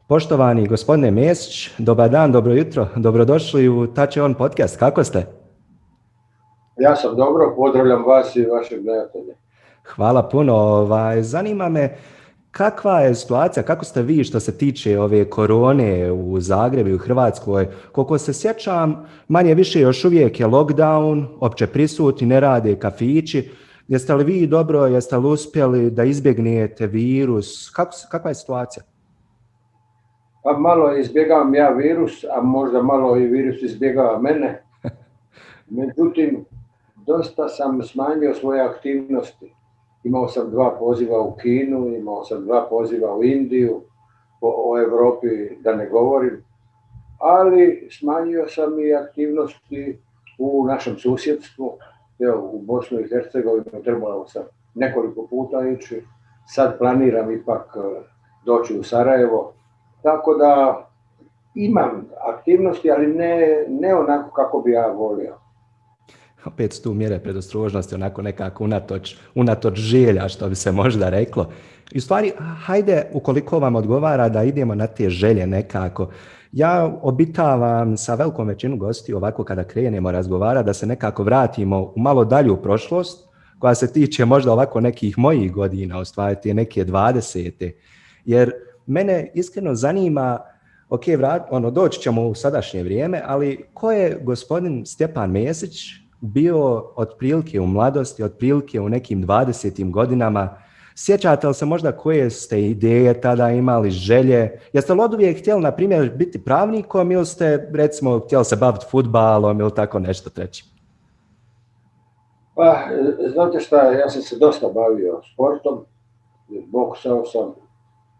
Poštovani gospodine Mesić, dobar dan, dobro jutro, dobrodošli u Touch On podcast. Kako ste? Ja sam dobro, pozdravljam vas i vaše gledatelje. Hvala puno. Zanima me kakva je situacija, kako ste vi što se tiče ove korone u Zagrebu i u Hrvatskoj? Koliko se sjećam, manje više još uvijek je lockdown, opće prisutni, ne rade kafići. Jeste li vi dobro, jeste li uspjeli da izbjegnete virus? Kakva je situacija? Pa malo izbjegavam ja virus, a možda malo i virus izbjegava mene. Međutim, dosta sam smanjio svoje aktivnosti. Imao sam 2 poziva u Kinu, imao sam 2 poziva u Indiju, o Europi da ne govorim, ali smanjio sam i aktivnosti u našem susjedstvu. Evo, u Bosnu i Hercegovinu trebalo sam nekoliko puta ići, sad planiram ipak doći u Sarajevo, tako da imam aktivnosti, ali ne onako kako bi ja volio. Opet su tu mjere predostrožnosti, onako nekako unatoč želja, što bi se možda reklo. I u stvari, hajde, ukoliko vam odgovara da idemo na te želje nekako. Ja obitavam sa velikom većinom gostiju ovako kada krenemo razgovarati da se nekako vratimo u malo dalju prošlost koja se tiče možda ovako nekih mojih godina, u stvari te neke 20. Jer mene iskreno zanima, ok, doći ćemo u sadašnje vrijeme, ali ko je gospodin Stjepan Mesić bio otprilike u mladosti, otprilike u nekim 20. godinama? Sjećate li se možda koje ste ideje tada imali, želje? Jeste li od uvijek htjeli, na primjer, biti pravnikom ili ste, recimo, htjeli se baviti fudbalom ili tako nešto treće? Pa, znate šta, ja sam se dosta bavio sportom, boksao sam,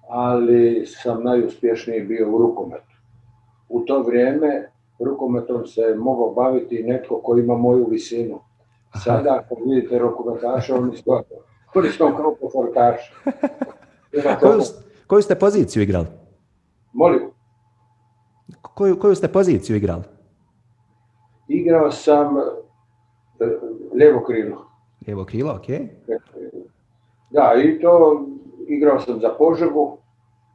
ali sam najuspješniji bio u rukometu. U to vrijeme rukometom se mogao baviti netko koji ima moju visinu. Sada, ako vidite rukometaše, oni su kao poforkaši. Koju ste poziciju igrali? Molim? Koju ste poziciju igrali? Igrao sam lijevo krilo. Lijevo krilo, ok. Da, i to igrao sam za Požegu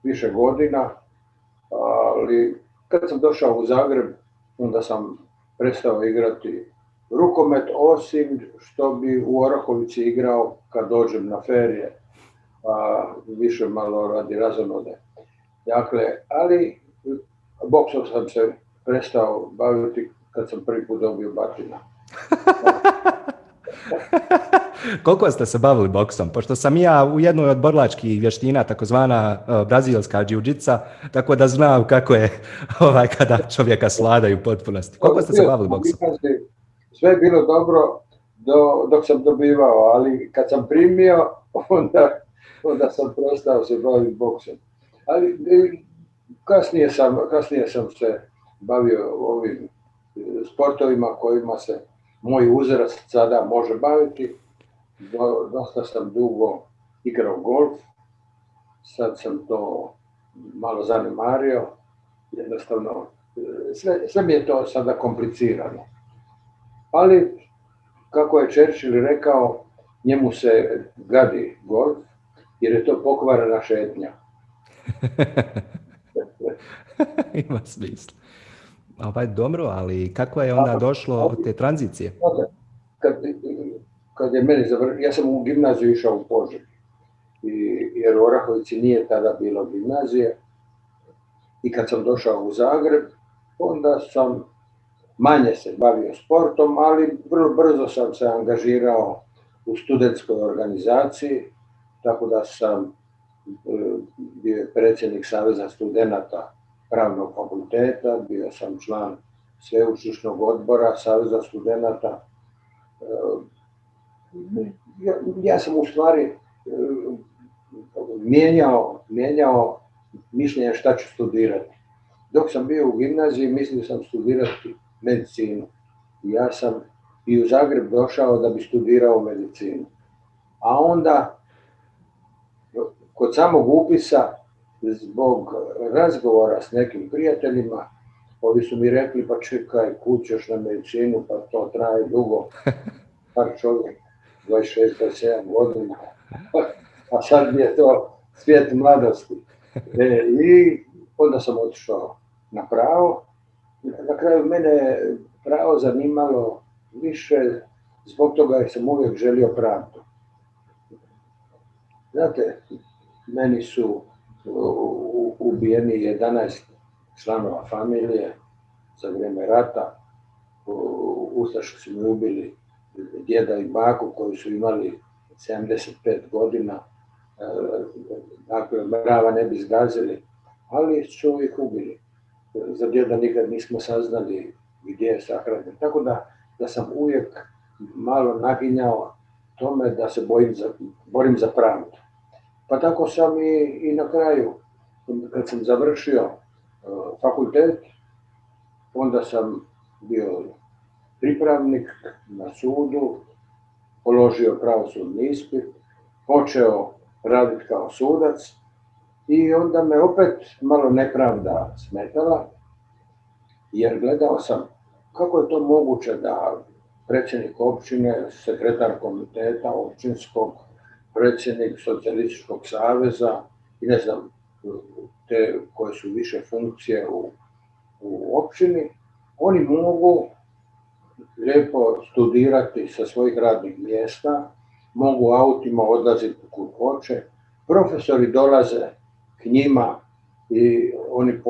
više godina, ali kad sam došao u Zagreb, onda sam prestao igrati rukomet, osim što bi u Orahovici igrao kad dođem na ferije, pa više malo radi razonode. Dakle, ali boksom sam se prestao baviti kad sam prvi put dobio batina. Koliko ste se bavili boksom? Pošto sam ja u jednoj od borilačkih vještina, takozvana brazilska džiu-džica, tako da znam kako je kada čovjeka sladaju u potpunosti. Koliko ste se bavili boksom? Sve je bilo dobro dok sam dobivao, ali kad sam primio, onda sam prestao se baviti boksom. Ali kasnije sam se bavio ovim sportovima kojima se moj uzrast sada može baviti. Dosta sam dugo igrao golf, sad sam to malo zanemario, jednostavno sve mi je to sada komplicirano. Ali, kako je Churchill rekao, njemu se gadi golf, jer je to pokvarena šetnja. Ima smisla. Dobro, ali kako je onda došlo od te tranzicije? Kad je meni završio, ja sam u gimnaziju išao u Požegi, jer u Orahovici nije tada bilo gimnazije. I kad sam došao u Zagreb, onda sam manje se bavio sportom, ali vrlo brzo sam se angažirao u studentskoj organizaciji, tako da sam bio predsjednik Saveza studenata Pravnog fakulteta, bio sam član sveučilišnog odbora Saveza studenata. Ja sam u stvari mijenjao mišljenje šta ću studirati. Dok sam bio u gimnaziji, mislio sam studirati medicinu. Ja sam i u Zagreb došao da bi studirao medicinu. A onda, kod samog upisa, zbog razgovora s nekim prijateljima, ovi su mi rekli, pa čekaj, kud ćeš na medicinu, pa to traje dugo. Par čovjek, 26-27 godina, a sad mi je to svijet mladosti. I onda sam otišao na pravo. Na kraju mene je pravo zanimalo više, zbog toga jer sam uvijek želio pravdu. Znate, meni su ubijeni 11 članova familije za vrijeme rata. Ustaše su mi ubili djeda i baku koji su imali 75 godina. Dakle, mrava ne bi zgazili, ali su ih ubili. Za djeda nikad nismo saznali gdje je sahranjen. Tako da sam uvijek malo naginjao tome da se borim za pravdu. Pa tako sam i na kraju, kad sam završio fakultet, onda sam bio pripravnik na sudu, položio pravosudni ispit, počeo raditi kao sudac i onda me opet malo nepravda smetala, jer gledao sam kako je to moguće da predsjednik općine, sekretar komiteta općinskog, predsjednik Socijalističkog saveza i ne znam, te koje su više funkcije u općini, oni mogu lijepo studirati sa svojih radnih mjesta, mogu autima odlaziti kud hoće, profesori dolaze k njima i oni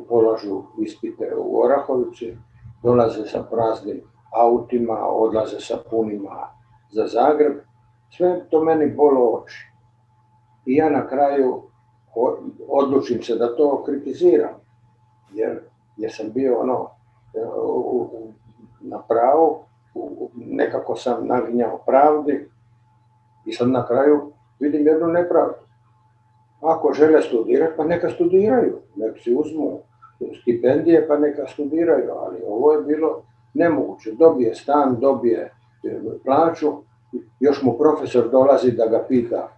polažu ispite u Orahovici, dolaze sa praznim autima, odlaze sa punima za Zagreb. Sve to meni bolo oči. I ja na kraju odlučim se da to kritiziram, jer sam bio na pravu, nekako sam naginjao pravdi i sad na kraju vidim jednu nepravdu. Ako žele studirati, pa neka studiraju, nek si uzmu stipendije pa neka studiraju, ali ovo je bilo nemoguće. Dobije stan, dobije plaću, još mu profesor dolazi da ga pita,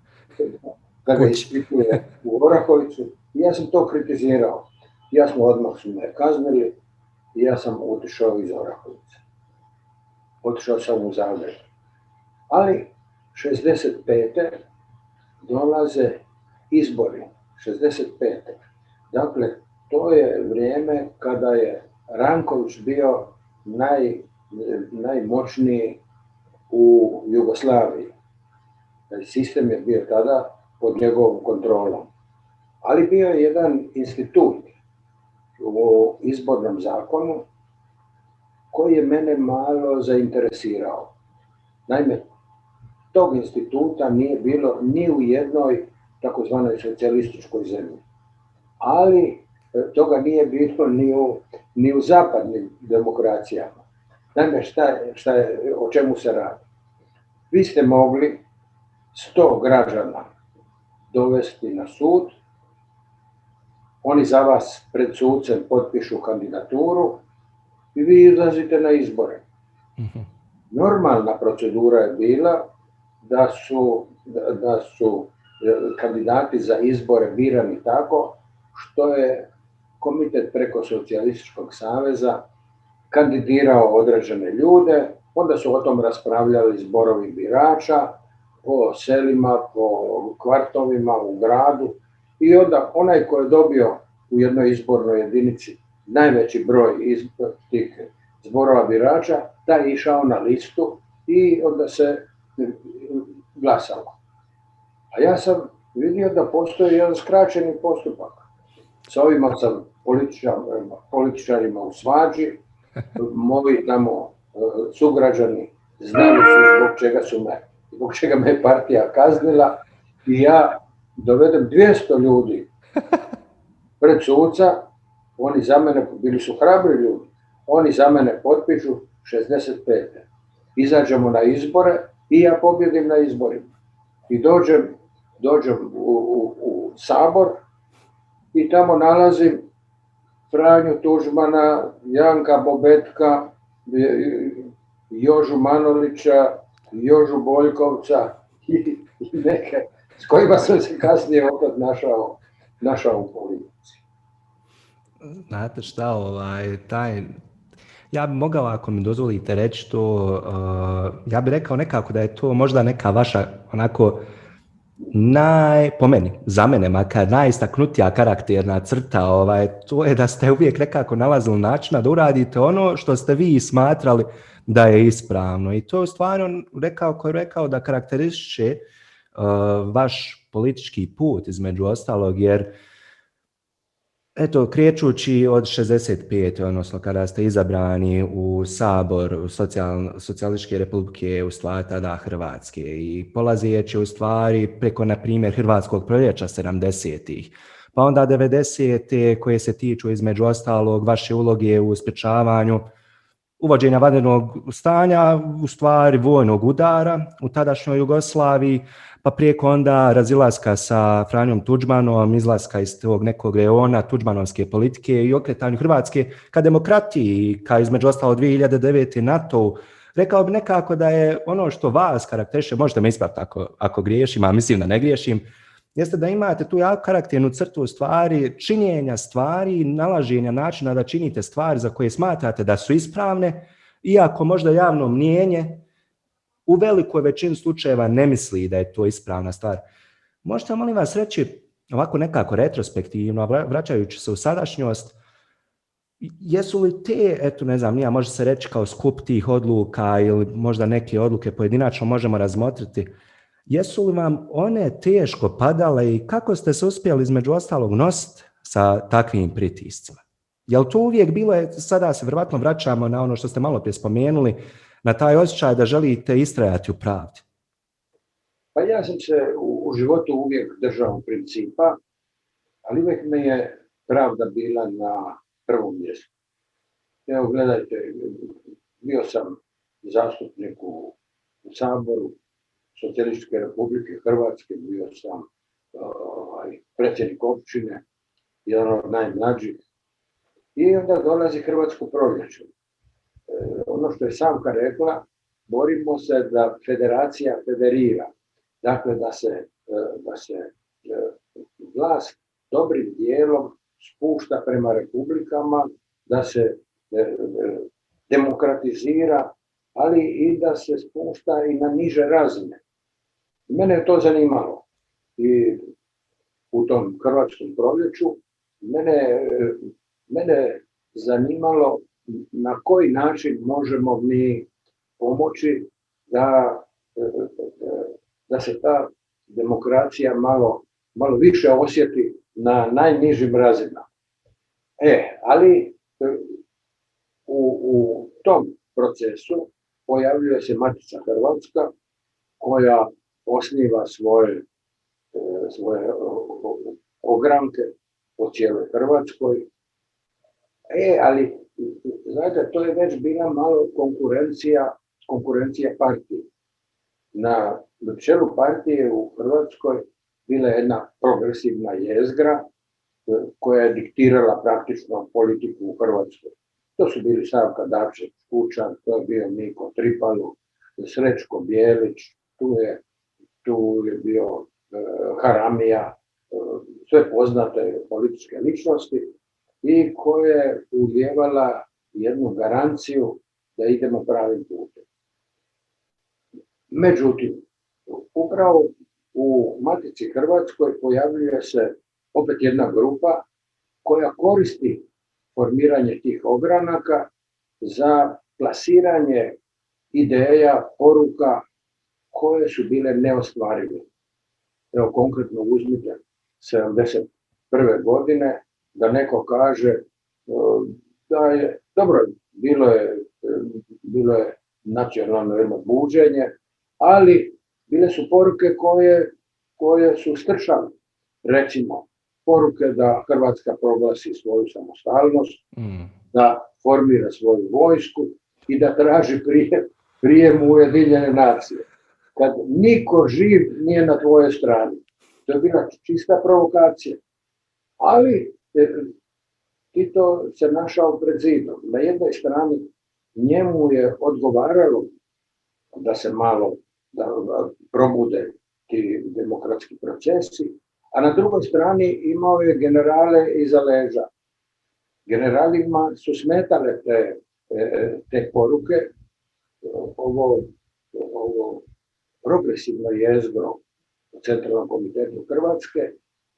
da ga ispituje u Orahovicu. I ja sam to kritizirao. Odmah su me kaznili i ja sam otišao iz Orahovice. Otišao sam u Zagreb. Ali 65. dolaze izbori. 65. Dakle, to je vrijeme kada je Ranković bio najmoćniji u Jugoslaviji. Sistem je bio tada pod njegovom kontrolom. Ali bio je jedan institut u izbornom zakonu koji je mene malo zainteresirao. Naime, tog instituta nije bilo ni u jednoj takozvanoj socijalističkoj zemlji. Ali toga nije bilo ni u zapadnim demokracijama. Naime, o čemu se radi? Vi ste mogli 100 građana dovesti na sud, oni za vas pred sucem potpišu kandidaturu i vi izlazite na izbore. Normalna procedura je bila da su kandidati za izbore birani tako što je komitet preko Socijalističkog saveza kandidirao određene ljude, onda su o tom raspravljali zborovi birača po selima, po kvartovima, u gradu i onda onaj ko je dobio u jednoj izbornoj jedinici najveći broj tih zborova birača, taj je išao na listu i onda se glasalo. A ja sam vidio da postoji jedan skraćeni postupak. Sa ovima sam političarima u svađi, moji tamo sugrađani znali su zbog čega me je partija kaznila i ja dovedem 200 ljudi pred suca, oni za mene, bili su hrabri ljudi, oni za mene potpišu 65. Izađemo na izbore i ja pobjedim na izborima. I dođem u Sabor i tamo nalazim Franju Tuđmana, Janka Bobetka, Jožu Manolića, Jožu Boljkovca i neke s kojima sam se kasnije opet našao u politici. Znate šta, ja bi mogao, ako mi dozvolite reći to, ja bih rekao nekako da je to možda neka vaša onako po meni, za mene makar, najistaknutija karakterna crta, to je da ste uvijek nekako nalazili načina da uradite ono što ste vi smatrali da je ispravno. I to je stvarno rekao da karakteriše vaš politički put, između ostalog, jer eto, krećući od 65. odnosno kada ste izabrani u Sabor Socijalističke Republike, u stvari tada Hrvatske, i polazeći u stvari preko, na primjer, Hrvatskog proljeća 70-ih, pa onda 90. koje se tiču, između ostalog, vaše uloge u sprječavanju uvođenja vanrednog stanja, u stvari vojnog udara u tadašnjoj Jugoslaviji, pa preko onda razilaska sa Franjom Tuđmanom, izlaska iz tog nekog reona tuđmanovske politike i okretanju Hrvatske ka demokratiji, ka između ostalo 2009. NATO. Rekao bi nekako da je ono što vas karakteriše, možete me ispraviti ako griješim, a mislim da ne griješim, jeste da imate tu jako karakternu crtu stvari, činjenja stvari, nalaženja načina da činite stvari za koje smatrate da su ispravne, iako možda javno mnijenje u velikoj većini slučajeva ne misli da je to ispravna stvar. Možete, molim vas, reći ovako nekako retrospektivno, vraćajući se u sadašnjost, jesu li te, eto ne znam, može se reći kao skup tih odluka ili možda neke odluke pojedinačno možemo razmotriti, jesu li vam one teško padale i kako ste se uspjeli između ostalog nositi sa takvim pritiscima? Je li to uvijek bilo, sada se vjerojatno vraćamo na ono što ste malo prije spomenuli, na taj osjećaj da želite istrajati u pravdi? Pa ja sam se u životu uvijek držao principa, ali uvijek me je pravda bila na prvom mjestu. Evo gledajte, bio sam zastupnik u Saboru Socijalističke Republike Hrvatske, bio sam predsjednik općine, jedan od najmlađih. I onda dolazi Hrvatsko proljeće. Ono što je Samka rekla, borimo se da federacija federira. Dakle, da se vlast dobrim dijelom spušta prema republikama, da se demokratizira, ali i da se spušta i na niže razine. Mene je to zanimalo. I u tom Hrvatskom proljeću mene zanimalo na koji način možemo mi pomoći da se ta demokracija malo više osjeti na najnižim razinama. Ali u tom procesu pojavljuje se Matica Hrvatska koja osniva svoje ogranke po cijeloj Hrvatskoj. Ali znate, to je već bila malo konkurencija partije. Na čelu partije u Hrvatskoj bila je jedna progresivna jezgra koja je diktirala praktično politiku u Hrvatskoj. To su bili Savka Dabčević-Kučan, to je bio Niko Tripalo, Srećko Bijelić, tu je bio Haramija, sve poznate političke ličnosti i koja je ulijevala jednu garanciju da idemo pravim putem. Međutim, upravo u Matici Hrvatskoj pojavljuje se opet jedna grupa koja koristi formiranje tih ogranaka za plasiranje ideja, poruka koje su bile neostvarive. Evo konkretno uzmite 1971. godine da neko kaže da je, dobro, bilo je nacionalno jedno buđenje, ali bile su poruke koje su stršale. Recimo, poruke da Hrvatska proglasi svoju samostalnost, da formira svoju vojsku i da traži prijem u Ujedinjene nacije. Kad niko živ nije na tvojoj strani. To je bila čista provokacija. Ali Tito se našao pred zidom. Na jednoj strani njemu je odgovaralo da se malo probude ti demokratski procesi, a na drugoj strani imao je generale iza leđa. Generalima su smetale te poruke, ovo progresivno jezgro u Centralnom komitetu Hrvatske,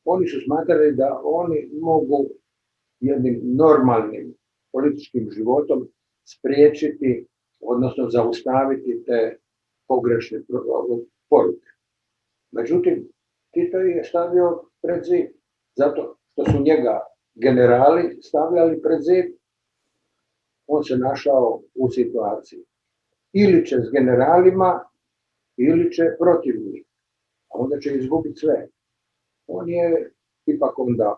oni su smatrali da oni mogu jednim normalnim političkim životom spriječiti, odnosno zaustaviti te pogrešne poruke. Međutim, Tito je stavio pred zid, zato što su njega generali stavljali pred zid, on se našao u situaciji. Ili će s generalima, ili će protiv njih. A onda će izgubiti sve. On je ipak onda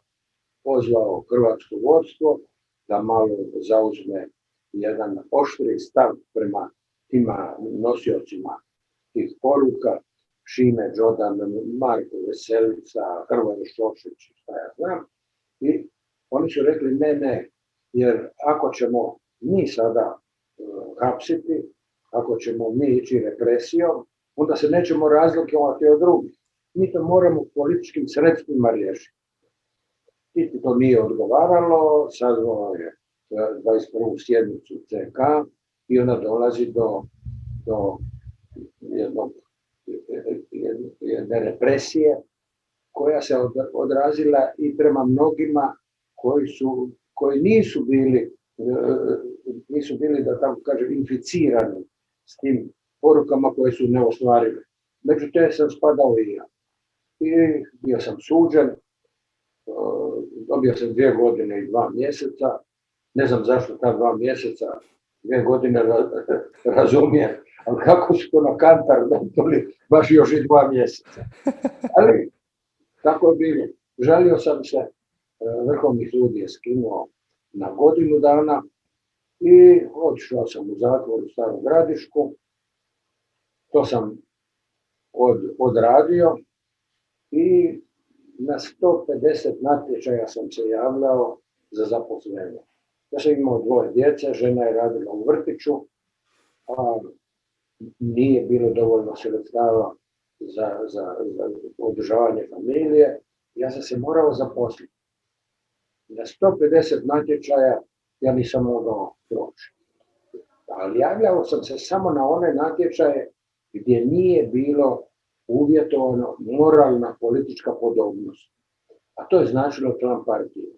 pozvao hrvatsko vodstvo da malo zauzme jedan oštri stav prema tima nosiocima tih poruka, Šime Đodan, Marko Veselica, Hrvoje Šošić, šta ja znam. I oni su rekli ne, jer ako ćemo mi sada hapsiti, ako ćemo mi ići represijom, onda se nećemo razlikovati od drugih. Mi to moramo političkim sredstvima riješiti. I to nije odgovaralo, sazvao je 21. sjednicu CK i ona dolazi do jedne represije koja se odrazila i prema mnogima koji nisu bili, da tako kažem, inficirani s tim porukama koje su neostvarive. Među te sam spadao i ja. I bio sam suđen, dobio sam 2 godine i 2 mjeseca. Ne znam zašto ta 2 mjeseca, 2 godine razumijem, ali kako su to na kantar dobili baš još i 2 mjeseca. Ali tako je bilo. Žalio sam se, Vrhovni sud je skinuo na godinu dana i otišao sam u zatvor u Starom Gradišku. To sam odradio i na 150 natječaja sam se javljao za zaposlenje. Ja sam imao 2 djece, žena je radila u vrtiću, a nije bilo dovoljno sredstava za održavanje familije. Ja sam se morao zaposliti. Na 150 natječaja ja nisam mogao proći. Ali javljao sam se samo na one natječaje gdje nije bilo uvjetovano moralna politička podobnost. A to je značilo član partije.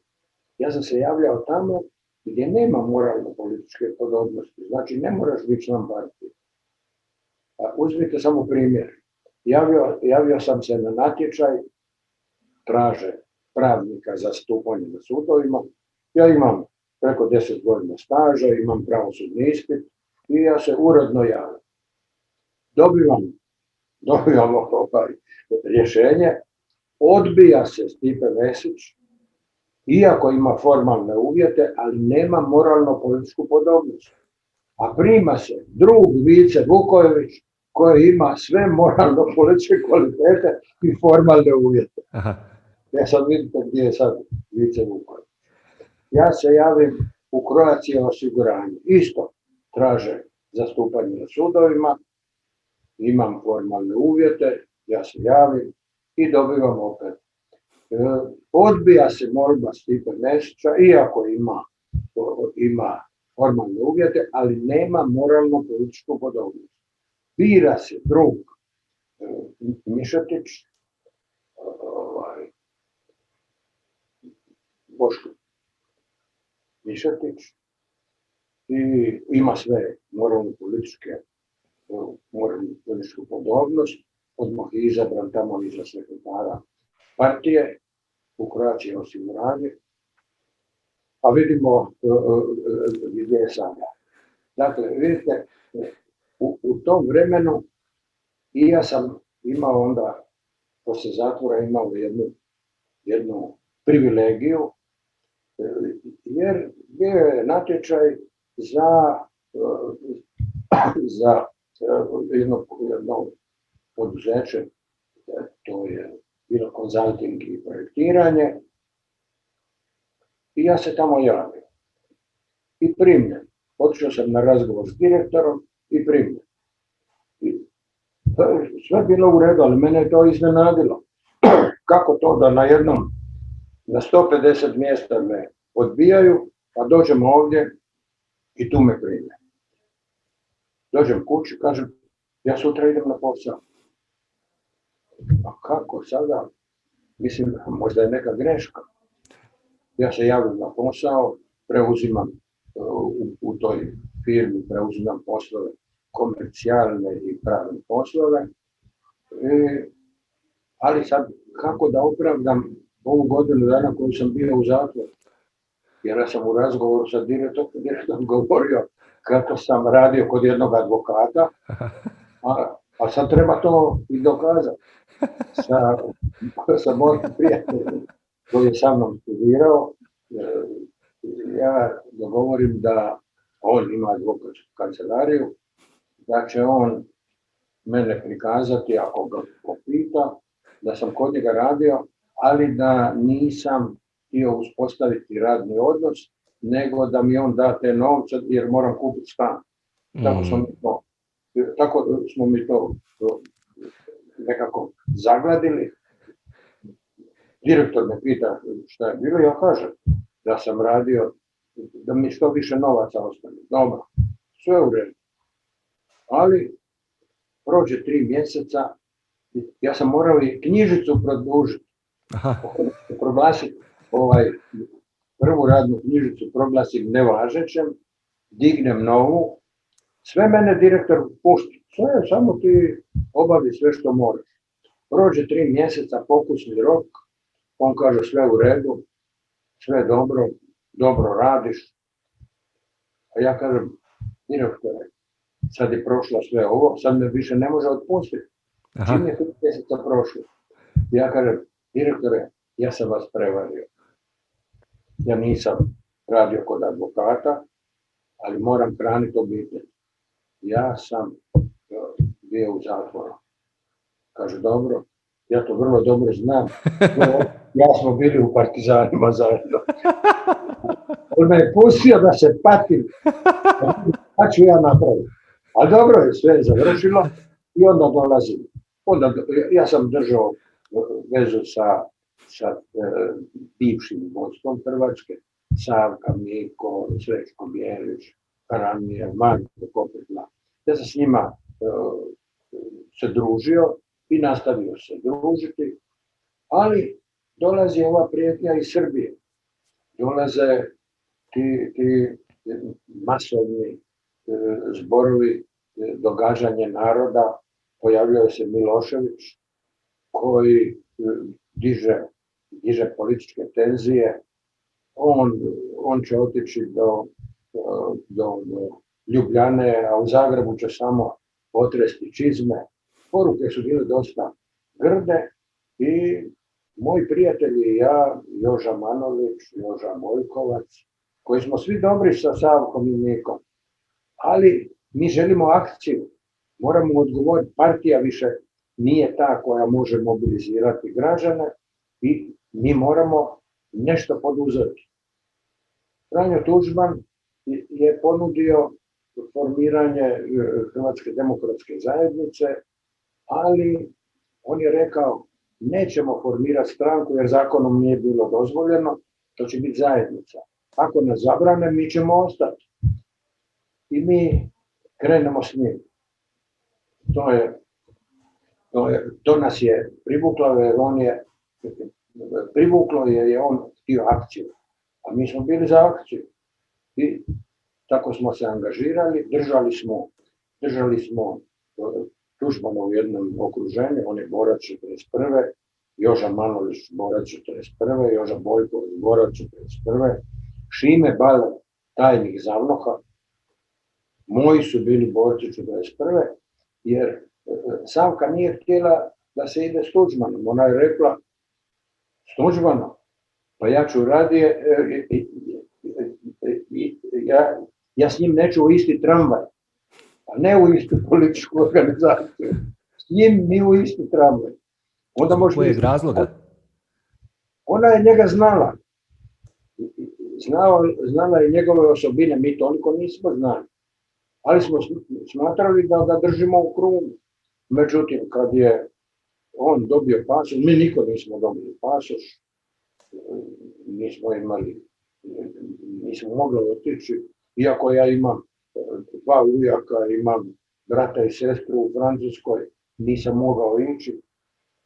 Ja sam se javljao tamo gdje nema moralno političke podobnosti. Znači ne moraš biti član partije. Uzmite samo primjer. Javio sam se na natječaj, traže pravnika za stupanje na sudovima. Ja imam preko 10 godina staža, imam pravosudni ispit i ja se uredno javim. Dobivam rješenje, odbija se Stipe Mesić, iako ima formalne uvjete, ali nema moralno političku podobnost. A prima se drug Vice Vukojević, koji ima sve moralno političke kvalitete i formalne uvjete. Aha. Ja sad vidite gdje je sad Vice Vukojević. Ja se javim u Croatia osiguranju. Isto traže zastupanje na sudovima, imam formalne uvjete, ja se javim i dobivam opet. Odbija se molba Stipe Mesića, iako ima formalne uvjete, ali nema moralno političku podobnost. Bira se drug Mišetić, Boško Mišetić, i ima sve moralno političku podobnost, odmah je izabran tamo iza sekretara partije u Croatia osiguranje, a vidimo gdje je sada. Dakle, vidite, u tom vremenu i ja sam imao onda, poslije zatvora imao jednu privilegiju, jer bio je natječaj za jedno poduzeće, to je bilo konzulting i projektiranje, i ja se tamo javim. I primljen. Otišao sam na razgovor s direktorom i primljen. Sve bilo u redu, ali mene je to iznenadilo. Kako to da na 150 mjesta me odbijaju, a dođem ovdje i tu me prime. Dođem kući, kažem, ja sutra idem na posao. a kako sada? Mislim, možda je neka greška. Ja se javim na posao, preuzimam u toj firmi, preuzimam poslove komercijalne i pravne poslove, ali sad kako da opravdam ovu godinu dana koju sam bio u zatvoru? Jer ja sam u razgovoru sa direktorom govorio kako sam radio kod jednog advokata, a sad treba to i dokazati. Sa mojim prijateljem koji je sa mnom studirao, ja dogovorim da on ima advokatsku kancelariju, da će on mene prikazati, ako ga popita, da sam kod njega radio, ali da nisam htio uspostaviti radni odnos, nego da mi on da te novce jer moram kupiti stan. Tako smo mi to nekako zagladili. Direktor me pita šta je bilo, ja kažem da sam radio, da mi što više novaca ostane. Dobro, sve u redu. Ali prođe 3 mjeseca, ja sam morao i knjižicu produžiti. Proglasiti prvu radnu knjižicu proglasim nevažećem, dignem novu, sve mene direktor pušti. Sve, samo ti obavi sve što moraš. Prođe 3 mjeseca, pokusni rok, on kaže sve u redu, sve dobro, dobro radiš. A ja kažem, direktore, sad je prošlo sve ovo, sad me više ne može otpustiti. Čim je 3 mjeseca prošlo? Ja kažem, direktore, ja sam vas prevario. Ja nisam radio kod advokata, ali moram hraniti obitelj. Ja sam bio u zatvoru. Kaže, dobro, ja to vrlo dobro znam. Ja smo bili u partizanima zajedno. On me je pustio da se patim. Pa ću ja napraviti. A dobro je, sve je završilo i onda dolazim. Ja sam držao vezu sa bivšim vodstvom Hrvatske, Savka, Miko, Srećko Bijelić, Karanija, Marko Kopetla. Ja sam s njima se družio i nastavio se družiti, ali dolazi ova prijetnja iz Srbije. Dolaze ti masovni zborovi, događanje naroda, pojavljuje se Milošević koji diže političke tenzije, on će otići do Ljubljane, a u Zagrebu će samo potresti čizme. Poruke su bile dosta grde i moji prijatelji i ja, Joža Manolić, Joža Mojkovac, koji smo svi dobri sa Savkom i Mikom, ali mi želimo akciju, moramo odgovoriti, partija više nije ta koja može mobilizirati građane i mi moramo nešto poduzeti. Franjo Tuđman je ponudio formiranje Hrvatske demokratske zajednice, ali on je rekao nećemo formirati stranku jer zakonom nije bilo dozvoljeno, to će biti zajednica. Ako nas zabrane, mi ćemo ostati. I mi krenemo s njim. To nas je privuklo jer je on htio akciju. A mi smo bili za akciju. I tako smo se angažirali, držali smo Tuđmana u jednom okruženju, on je borac 41. Joža Manolić borac 41. Joža Bojković borac 41. Šime Baler, tajnik Zavnoha, moji su bili borci 41. Jer Savka nije htjela da se ide s Tuđmanom. Ona je rekla, s Tuđmanom, pa ja ću radije, ja s njim neću u isti tramvaj, a ne u istu političku organizaciju. S njim ni u isti tramvaj. Zbog kojeg razloga? Ona je njega znala. Znala je njegove osobine, mi toliko nismo znali. Ali smo smatrali da ga držimo u krugu. Međutim, kad je on dobio pasoš, mi niko nismo dobili pasoš, nismo mogli otići, iako ja imam 2 ujaka, imam brata i sestru u Francuskoj, nisam mogao ići.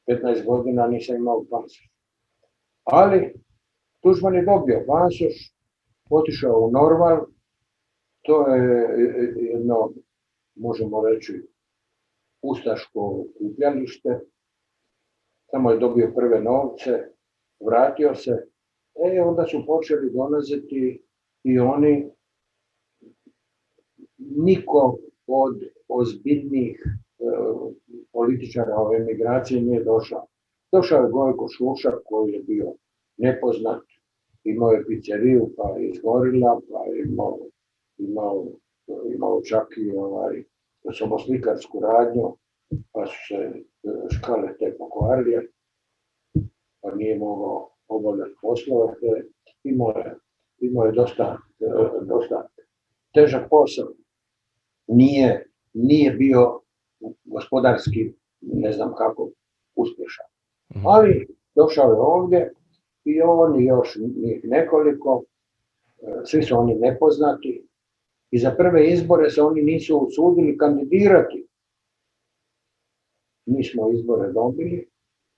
15 godina nisam imao pasoš. Ali Tuđman je dobio pasoš, otišao u Norval, to je jedno, možemo reći, ustaško okupljalište, tamo je dobio prve novce, vratio se, onda su počeli dolaziti i oni, niko od ozbiljnih političara o emigraciji nije došao. Došao je Gojko Šušak koji je bio nepoznat, imao je pizzeriju pa je izgorila, pa je imao čak i samoslikarsku radnju, pa su se škale te pokvarile, pa nije mogao obavljati poslove. Imao je dosta težak posao. Nije bio gospodarski, ne znam kako, uspješan. Ali došao je ovdje i on i još njih nekoliko, svi su oni nepoznati i za prve izbore se oni nisu usudili kandidirati. Mi smo izbore dobili.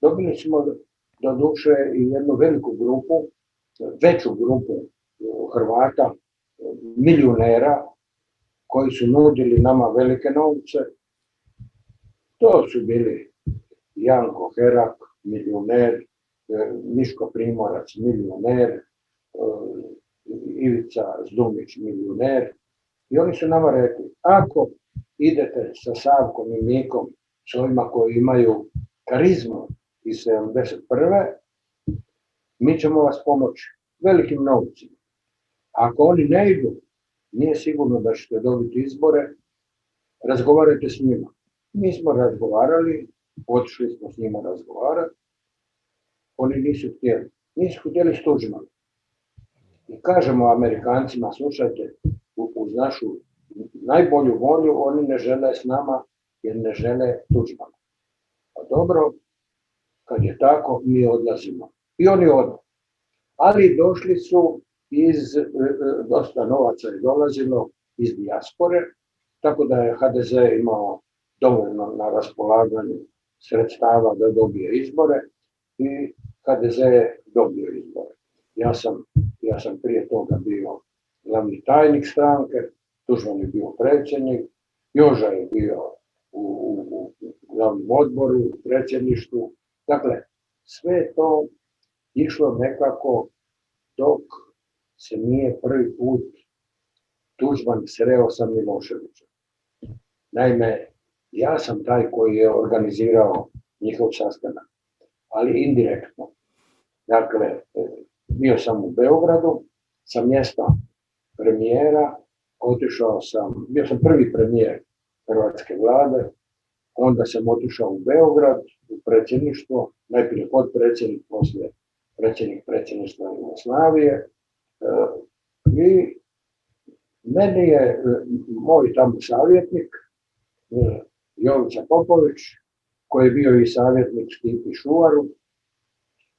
Dobili smo doduše i jednu veliku grupu, veću grupu Hrvata, milijunera, koji su nudili nama velike novce. To su bili Janko Herak, milijuner, Miško Primorac, milijuner, Ivica Zdumić, milijuner. I oni su nama rekli, ako idete sa Savkom i Mikom, s ovima koji imaju karizmu iz 71. mi ćemo vas pomoći velikim novcima. Ako oni ne idu, nije sigurno da ćete dobiti izbore, razgovarajte s njima. Mi smo razgovarali, otišli smo s njima razgovarati, oni nisu htjeli s Tuđmanom. I kažemo Amerikancima, slušajte, uz našu najbolju volju, oni ne žele s nama jer ne žele Tuđmana. Pa dobro, kad je tako, mi odlazimo. I oni odu. Ali došli su dosta novaca je dolazilo iz dijaspore, tako da je HDZ imao dovoljno na raspolaganju sredstava da dobije izbore i HDZ je dobio izbore. Ja sam prije toga bio glavni tajnik stranke, Tuđman je bio predsjednik, Joža je bio u glavnom odboru, u predsjedništvu. Dakle, sve to išlo nekako dok se nije prvi put Tuđman sreo sa Miloševićem. Naime, ja sam taj koji je organizirao njihov sastanak, ali indirektno. Dakle, bio sam u Beogradu, sa mjesta premijera, bio sam prvi premijer hrvatske vlade, onda sam otišao u Beograd, u predsjedništvo, najprije potpredsjednik, poslije predsjednik predsjedništva Jugoslavije. I meni je moj tamo savjetnik, Jovica Popović, koji je bio i savjetnik Stipi Šuvaru,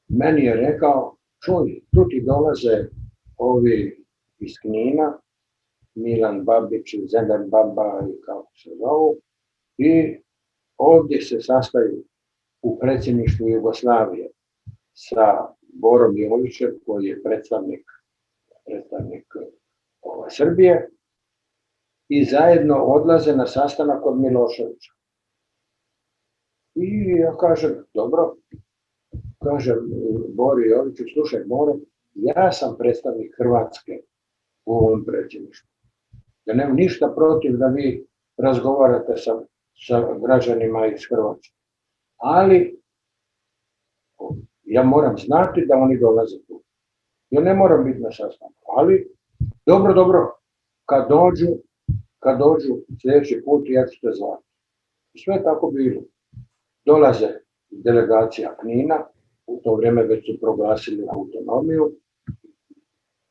meni je rekao, čuj, tu ti dolaze ovi iz Knina, Milan Babić, Zedan Baba i kako se zovu, i ovdje se sastaju u predsjedništvu Jugoslavije sa Borom Jovićem, koji je predstavnik Srbije, i zajedno odlaze na sastanak od Miloševića. I ja kažem, dobro, kažem Bori Joviću, slušaj Boro, ja sam predstavnik Hrvatske u ovom predsjedništvu. Ja nemam ništa protiv da vi razgovarate sa građanima iz Hrvatske. Ali ja moram znati da oni dolaze tu. Ja ne moram biti na sastanku, ali dobro, kad dođu sljedeći put, ja ću te zvati. I sve je tako bilo. Dolaze delegacija Knina, u to vrijeme već su proglasili autonomiju,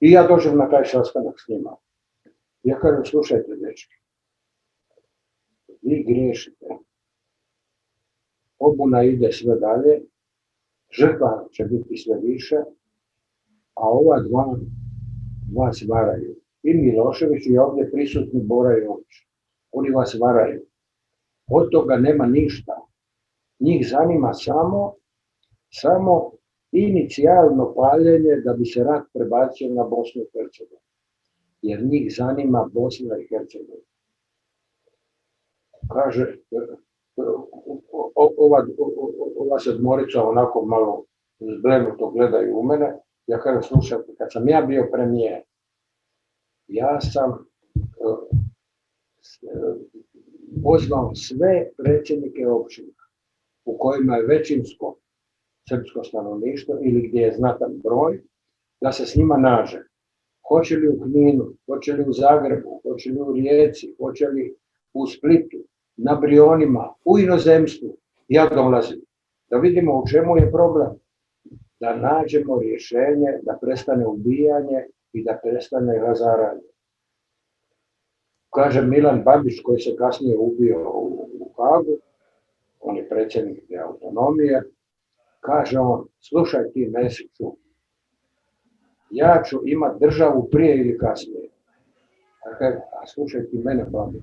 i ja dođem na taj sastanak s njima. Ja kažem, slušajte, dečki, vi griješite. Pobuna ide sve dalje, žrtva će biti sve više, a ova dva vas varaju. I Milošević i ovdje prisutni Bora Jović. Oni vas varaju. Od toga nema ništa. Njih zanima samo inicijalno paljenje da bi se rat prebacio na Bosnu i Hercegovinu. Jer njih zanima Bosna i Hercegovina. Kaže, ova sedmorica onako malo zblenuto gledaju u mene. Ja kažem, slušajte, kad sam ja bio premijer, ja sam pozvao sve predsjednike općina u kojima je većinsko srpsko stanovništvo ili gdje je znatan broj, da se s njima nađe. Hoće li u Kninu, hoće li u Zagrebu, hoće li u Rijeci, hoće li u Splitu, na Brionima, u inozemstvu, ja dolazim. Da vidimo u čemu je problem. Da nađemo rješenje, da prestane ubijanje i da prestane razaranje. Kaže Milan Bandić, koji se kasnije ubio u Hagu, on je predsjednik te autonomije, kaže on, slušaj ti Mesiću, ja ću imati državu prije ili kasnije. A slušaj ti mene, Bandić,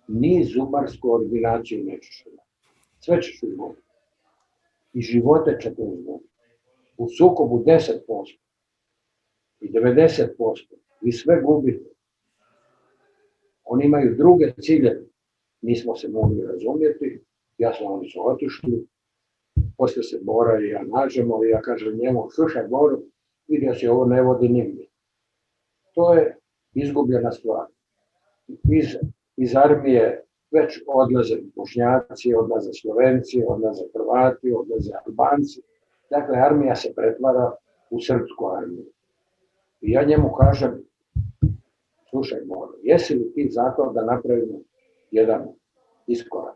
ni zubarsku ordinaciju nećeš imati. Sve ćeš izgubiti. I živote ćete izgubiti. U sukobu 10% i 90% vi sve gubite. Oni imaju druge ciljeve. Nismo se mogli razumjeti. Jasno, oni su otišli. Poslije se Bora i ja nađemo i ja kažem njemu, slušaj Boru, vidio si ovo ne vodi nigdje. To je izgubljena stvar. Iz armije već odlaze Bošnjaci, odlaze Slovenci, odlaze Hrvati, odlaze Albanci. Dakle, armija se pretvara u srpsku armiju. I ja njemu kažem, slušaj Boro, jesi li ti za to da napravimo jedan iskorak?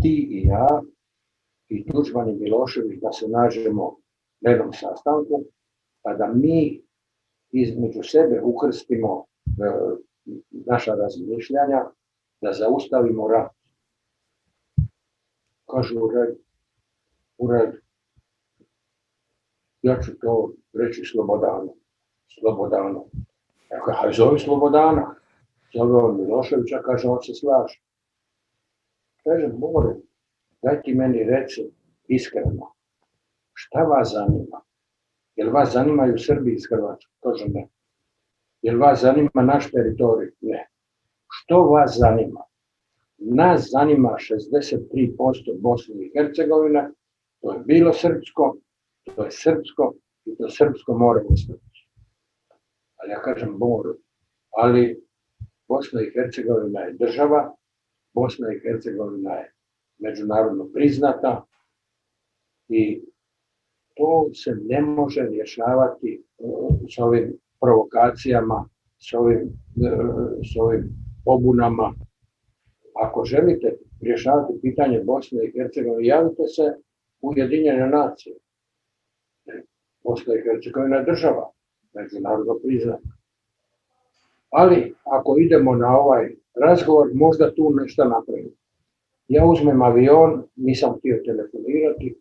Ti i ja i Tuđman i Milošević da se nađemo na jednom sastanku, pa da mi između sebe ukrstimo naša razmišljanja, da zaustavimo rat. Kažu u redu. Ja ću to reći Slobodanu. Ja kažem, zovi Slobodana. Zove on Miloševića, kaže, on se slaže. Kažem, Bore, daj ti meni reci iskreno, šta vas zanima? Jel vas zanimaju Srbi iz Hrvatske? Kaže ne. Jel vas zanima naš teritorij? Ne. Što vas zanima? Nas zanima 63% Bosne i Hercegovine, to je bilo srpsko, to je srpsko i to srpsko mora ostati. Ali ja kažem Boru, ali Bosna i Hercegovina je država, Bosna i Hercegovina je međunarodno priznata i to se ne može rješavati s ovim provokacijama, s ovim pobunama. Ako želite rješavati pitanje Bosne i Hercegovine, javite se u Ujedinjene nacije. Bosna i Hercegovina je država, međunarodno priznata. Ali ako idemo na ovaj razgovor, možda tu nešto napravimo. Ja uzmem avion, nisam htio telefonirati,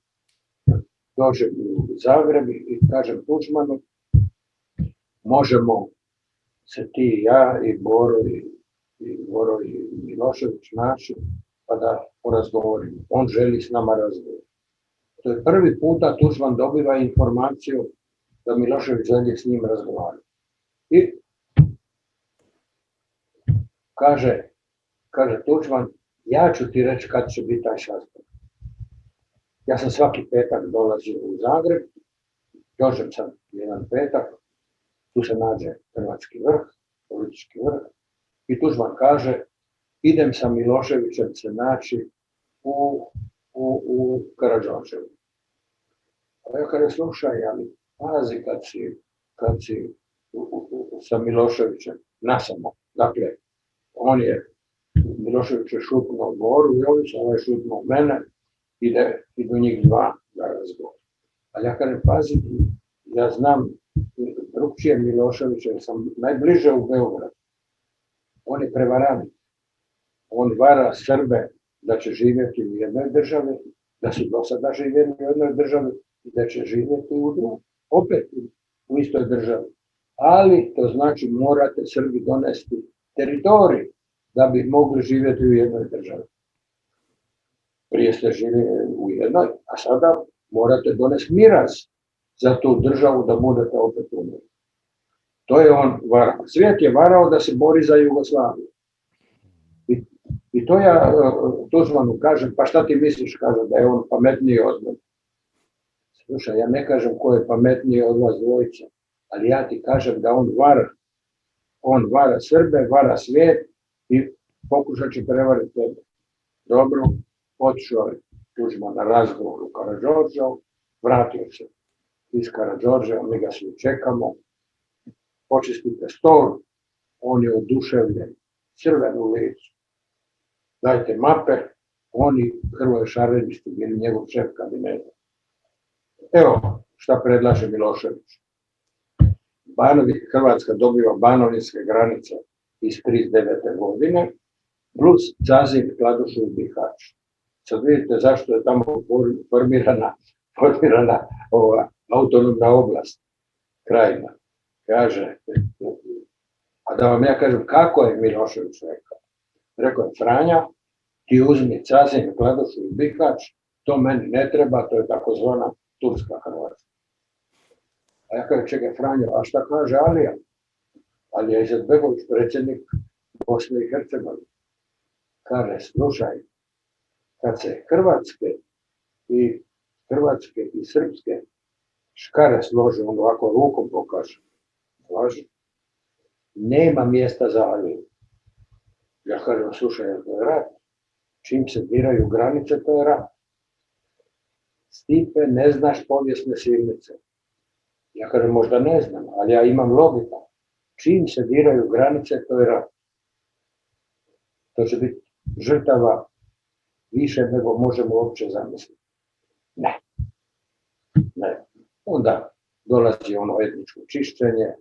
dođem u Zagreb i kažem Tuđmanu, možemo se ti i ja i Boro i Milošević naći, pa da porazgovorimo. On želi s nama razgovoriti. To je prvi puta Tuđman dobiva informaciju da Milošević želi s njim razgovarati. I kaže Tuđman, ja ću ti reći kad će biti taj sastanak. Ja sam svaki petak dolazio u Zagreb, dođem sam jedan petak, tu se nađe hrvatski vrh, politički vrh, i Tuđman kaže, idem sa Miloševićem se naći u Karađorđevu. A ja kažem, slušaj, ali pazi kad si sa Miloševićem nasamo. Dakle, Milošević je šutnuo Boru Jovića, ovaj je šutnuo mene, idu njih dva da razgovor. Ali ja kažem, pazi, ja znam drugčije Miloševića, jer sam najbliže u Beogradu. On je prevarant. On vara Srbe da će živjeti u jednoj državi, da su do sada živjeli u jednoj državi i da će živjeti u drugoj, opet u istoj državi. Ali to znači morate Srbi donesti teritorij da bi mogli živjeti u jednoj državi. prije ste živjeli u jednoj, a sada morate donesti miraz za tu državu da budete opet u njoj. To je on varao. Svijet je varao da se bori za Jugoslaviju. I to ja Tuđmanu kažem, pa šta ti misliš, kaže, da je on pametniji od mene. Slušaj, ja ne kažem ko je pametniji od vas dvojica, ali ja ti kažem da on vara. On vara Srbe, vara svijet i pokušat će prevariti tebe. Dobro, otišao je Tuđman na razgovor u Karađorđevu, vratio se iz Karađorđeva, mi ga svi čekamo, počistite stol, on je oduševljen, crven u licu. Dajte mape, oni Hrvoje Šarenić bili njegov šef kabineta. Evo šta predlaže Milošević. Hrvatska dobiva banovinske granice iz 1939. godine, plus Cazin, Kladušu i Bihać. Sad vidite zašto je tamo formirana autonomna oblast, Krajina. Kaže, a da vam ja kažem kako je Milošević rekao. Rekao je, Franja, ti uzmi Cazin, Kladušu i Bihać, to meni ne treba, to je takozvana Turska Hrvatska. A ja kažem, čekaj Franjo, a šta kaže Alija? Alija Izetbegović, predsjednik Bosne i Hercegovine. Kaže, slušaj, kad se Hrvatske i Srpske škare slože, on ovako rukom pokaže, slaže, nema mjesta za Aliju. Ja kažem, slušaj, to je rat. Čim se diraju granice, to je rat. Stipe, ne znaš povijesne silnice. Ja kažem, možda ne znam, ali ja imam logiku. Čim se diraju granice, to je rat. To će biti žrtava više nego možemo uopće zamisliti. Ne. Onda dolazi ono etničko čišćenje,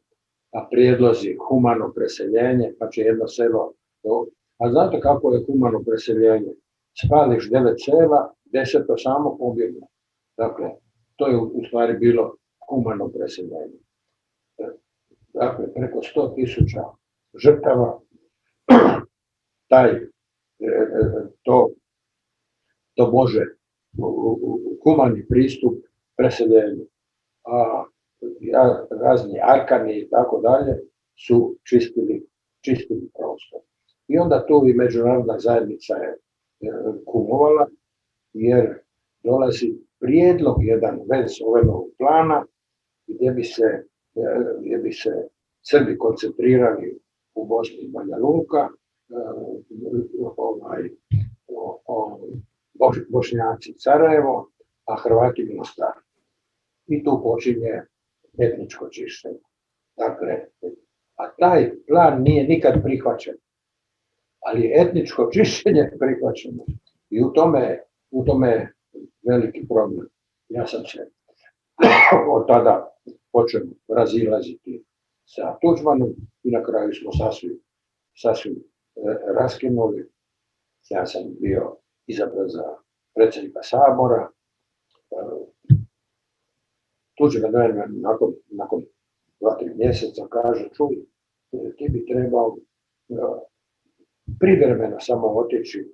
a prijedlozi humano preseljenje, pa će jedno selo. A znate kako je humano preseljenje? Spališ 9 sela, 10 samo pobjeglo. Dakle, to je u stvari bilo humano preseljenje. Dakle, preko 100.000 žrtava, to može humani pristup preseljenju. A razni arkani i tako dalje su čistili prostor. I onda tu i međunarodna zajednica je kumovala, jer dolazi prijedlog jedan vez ovog plana gdje bi se Srbi koncentrirali u Bosni i Banja Luka, Bošnjaci Sarajevo, a Hrvati Mostar. I tu počinje etničko čišćenje. Dakle, a taj plan nije nikad prihvaćen, ali etničko čišćenje prihvaćeno. I u tome je veliki problem. Ja sam se od tada počeo razilaziti sa Tuđmanom i na kraju smo sasvim raskinuli. Ja sam bio izabran za predsjednika Sabora. Tuđman nakon 2-3 mjeseca kaže, čuj, ti bi trebao privremeno samo otići,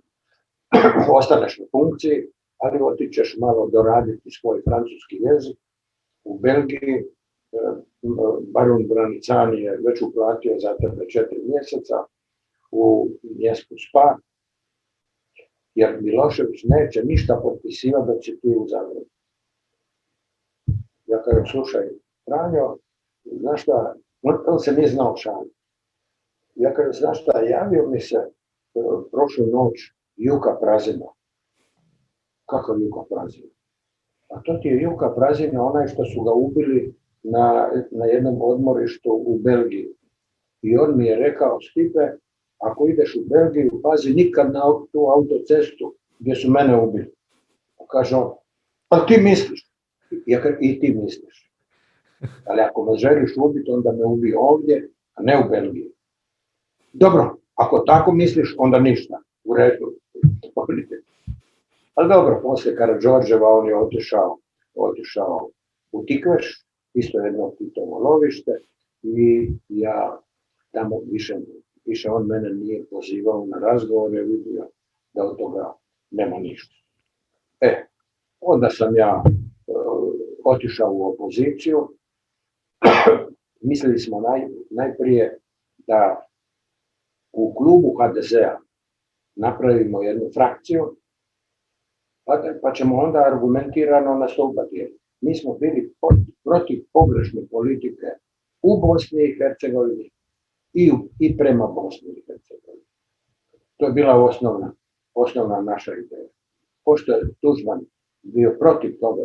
ostaneš na funkciji, ali otićeš malo doraditi svoj francuski jezik. U Belgiji baron Branicani je već uplatio za tebe 4 mjeseca u mjestu Spa, jer Milošević neće ništa potpisivati da će ti u Zagrebu. Ja kažem, slušaj, Franjo, znaš šta, on se nije znao šaliti. Ja kažem, znaš šta, javio mi se prošlu noć Juka Prazina. Kakav Juka Prazina? A to ti je Juka Prazina, onaj što su ga ubili na jednom odmorištu u Belgiji. I on mi je rekao, Stipe, ako ideš u Belgiju, pazi nikad na tu autocestu gdje su mene ubili. Kaže on, pa ti misliš? Ja kažem, i ti misliš. Ali ako me želiš ubiti, onda me ubi ovdje, a ne u Belgiji. Dobro, ako tako misliš, onda ništa. U redu. Ali dobro, poslije Karađorđeva on je otišao u Tikveš, isto jedno Titovo lovište, i ja tamo više on mene nije pozivao na razgovor, je vidio da od toga nema ništa. Onda sam ja otišao u opoziciju. Mislili smo najprije da u klubu HDZ-a napravimo jednu frakciju, pa ćemo onda argumentirano nastupati. Mi smo bili protiv pogrešne politike u Bosni i Hercegovini i prema Bosni i Hercegovini. To je bila osnovna naša ideja. Pošto je Tuđman bio protiv toga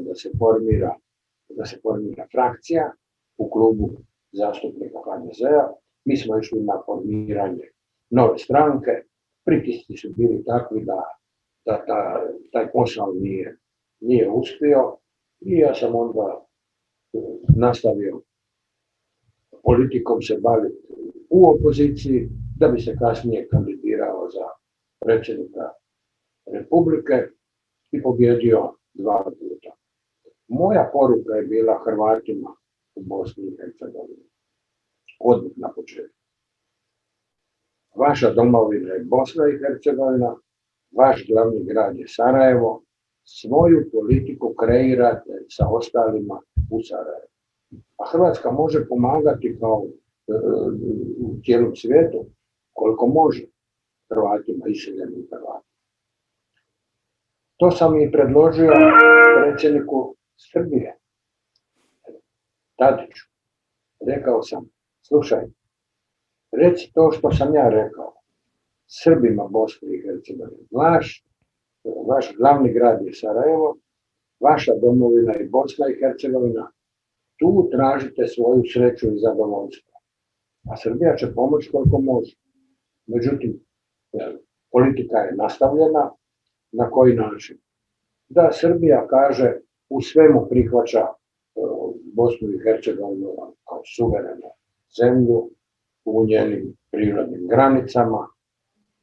da se formira frakcija u klubu zastupnika HDZ-a, mi smo išli na formiranje nove stranke. Pritisci su bili takvi da taj posao nije uspio i ja sam onda nastavio politikom se baviti u opoziciji, da bi se kasnije kandidirao za predsjednika Republike i pobjedio 2 puta. Moja poruka je bila Hrvatima u Bosni i Hercegovini odmah na početku. Vaša domovina je Bosna i Hercegovina, vaš glavni grad je Sarajevo, svoju politiku kreirate sa ostalima u Sarajevu. A Hrvatska može pomagati kao u cijelom svijetu koliko može Hrvatima, iseljenim Hrvatima. To sam i predložio predsjedniku Srbije, Tadiću. Rekao sam, slušaj, reci to što sam ja rekao, Srbima Bosne i Hercegovine. Vaš glavni grad je Sarajevo, vaša domovina je Bosna i Hercegovina, tu tražite svoju sreću i zadovoljstvo. A Srbija će pomoći koliko može. Međutim, politika je nastavljena. Na koji način? Da Srbija kaže u svemu prihvaća Bosnu i Hercegovinu kao suverenu zemlju u njenim prirodnim granicama,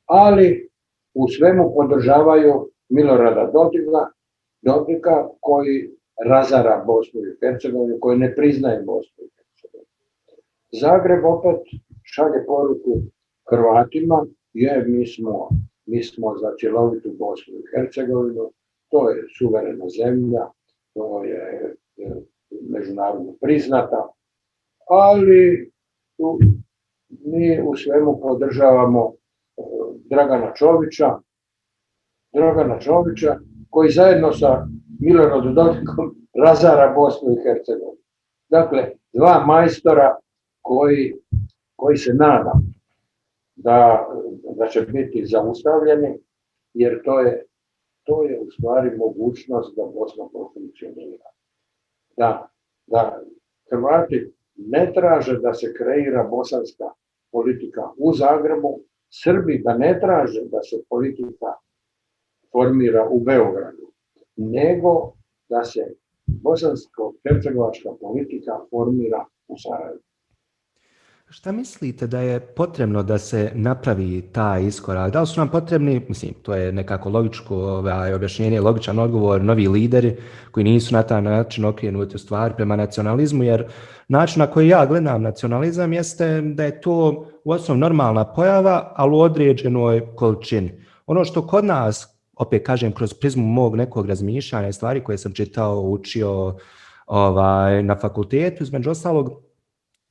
ali u svemu podržavaju Milorada Dodika koji razara Bosnu i Hercegovinu, koji ne priznaje Bosnu i Hercegovinu. Zagreb opet šalje poruku Hrvatima, jer mi smo za cjelovitu Bosnu i Hercegovinu, to je suverena zemlja, to je međunarodno priznata, ali mi u svemu podržavamo Dragana Čovića, koji zajedno sa Miloradom Dodikom razara Bosnu i Hercegovinu. Dakle, 2 majstora koji se nadam da će biti zaustavljeni, jer to je u stvari mogućnost da Bosna profunkcionira. Da Hrvati ne traže da se kreira bosanska politika u Zagrebu, Srbi da ne traže da se politika formira u Beogradu, nego da se bosansko-hercegovačka politika formira u Sarajevu. Šta mislite da je potrebno da se napravi taj iskorak? Da li su nam potrebni, mislim, to je nekako logičko objašnjenje, logičan odgovor, novi lideri koji nisu na taj način okrenuti u stvari prema nacionalizmu, jer način na koji ja gledam nacionalizam jeste da je to u osnovu normalna pojava, ali u određenoj količini. Ono što kod nas, opet kažem, kroz prizmu mog nekog razmišljanja i stvari koje sam čitao, učio na fakultetu, između ostalog,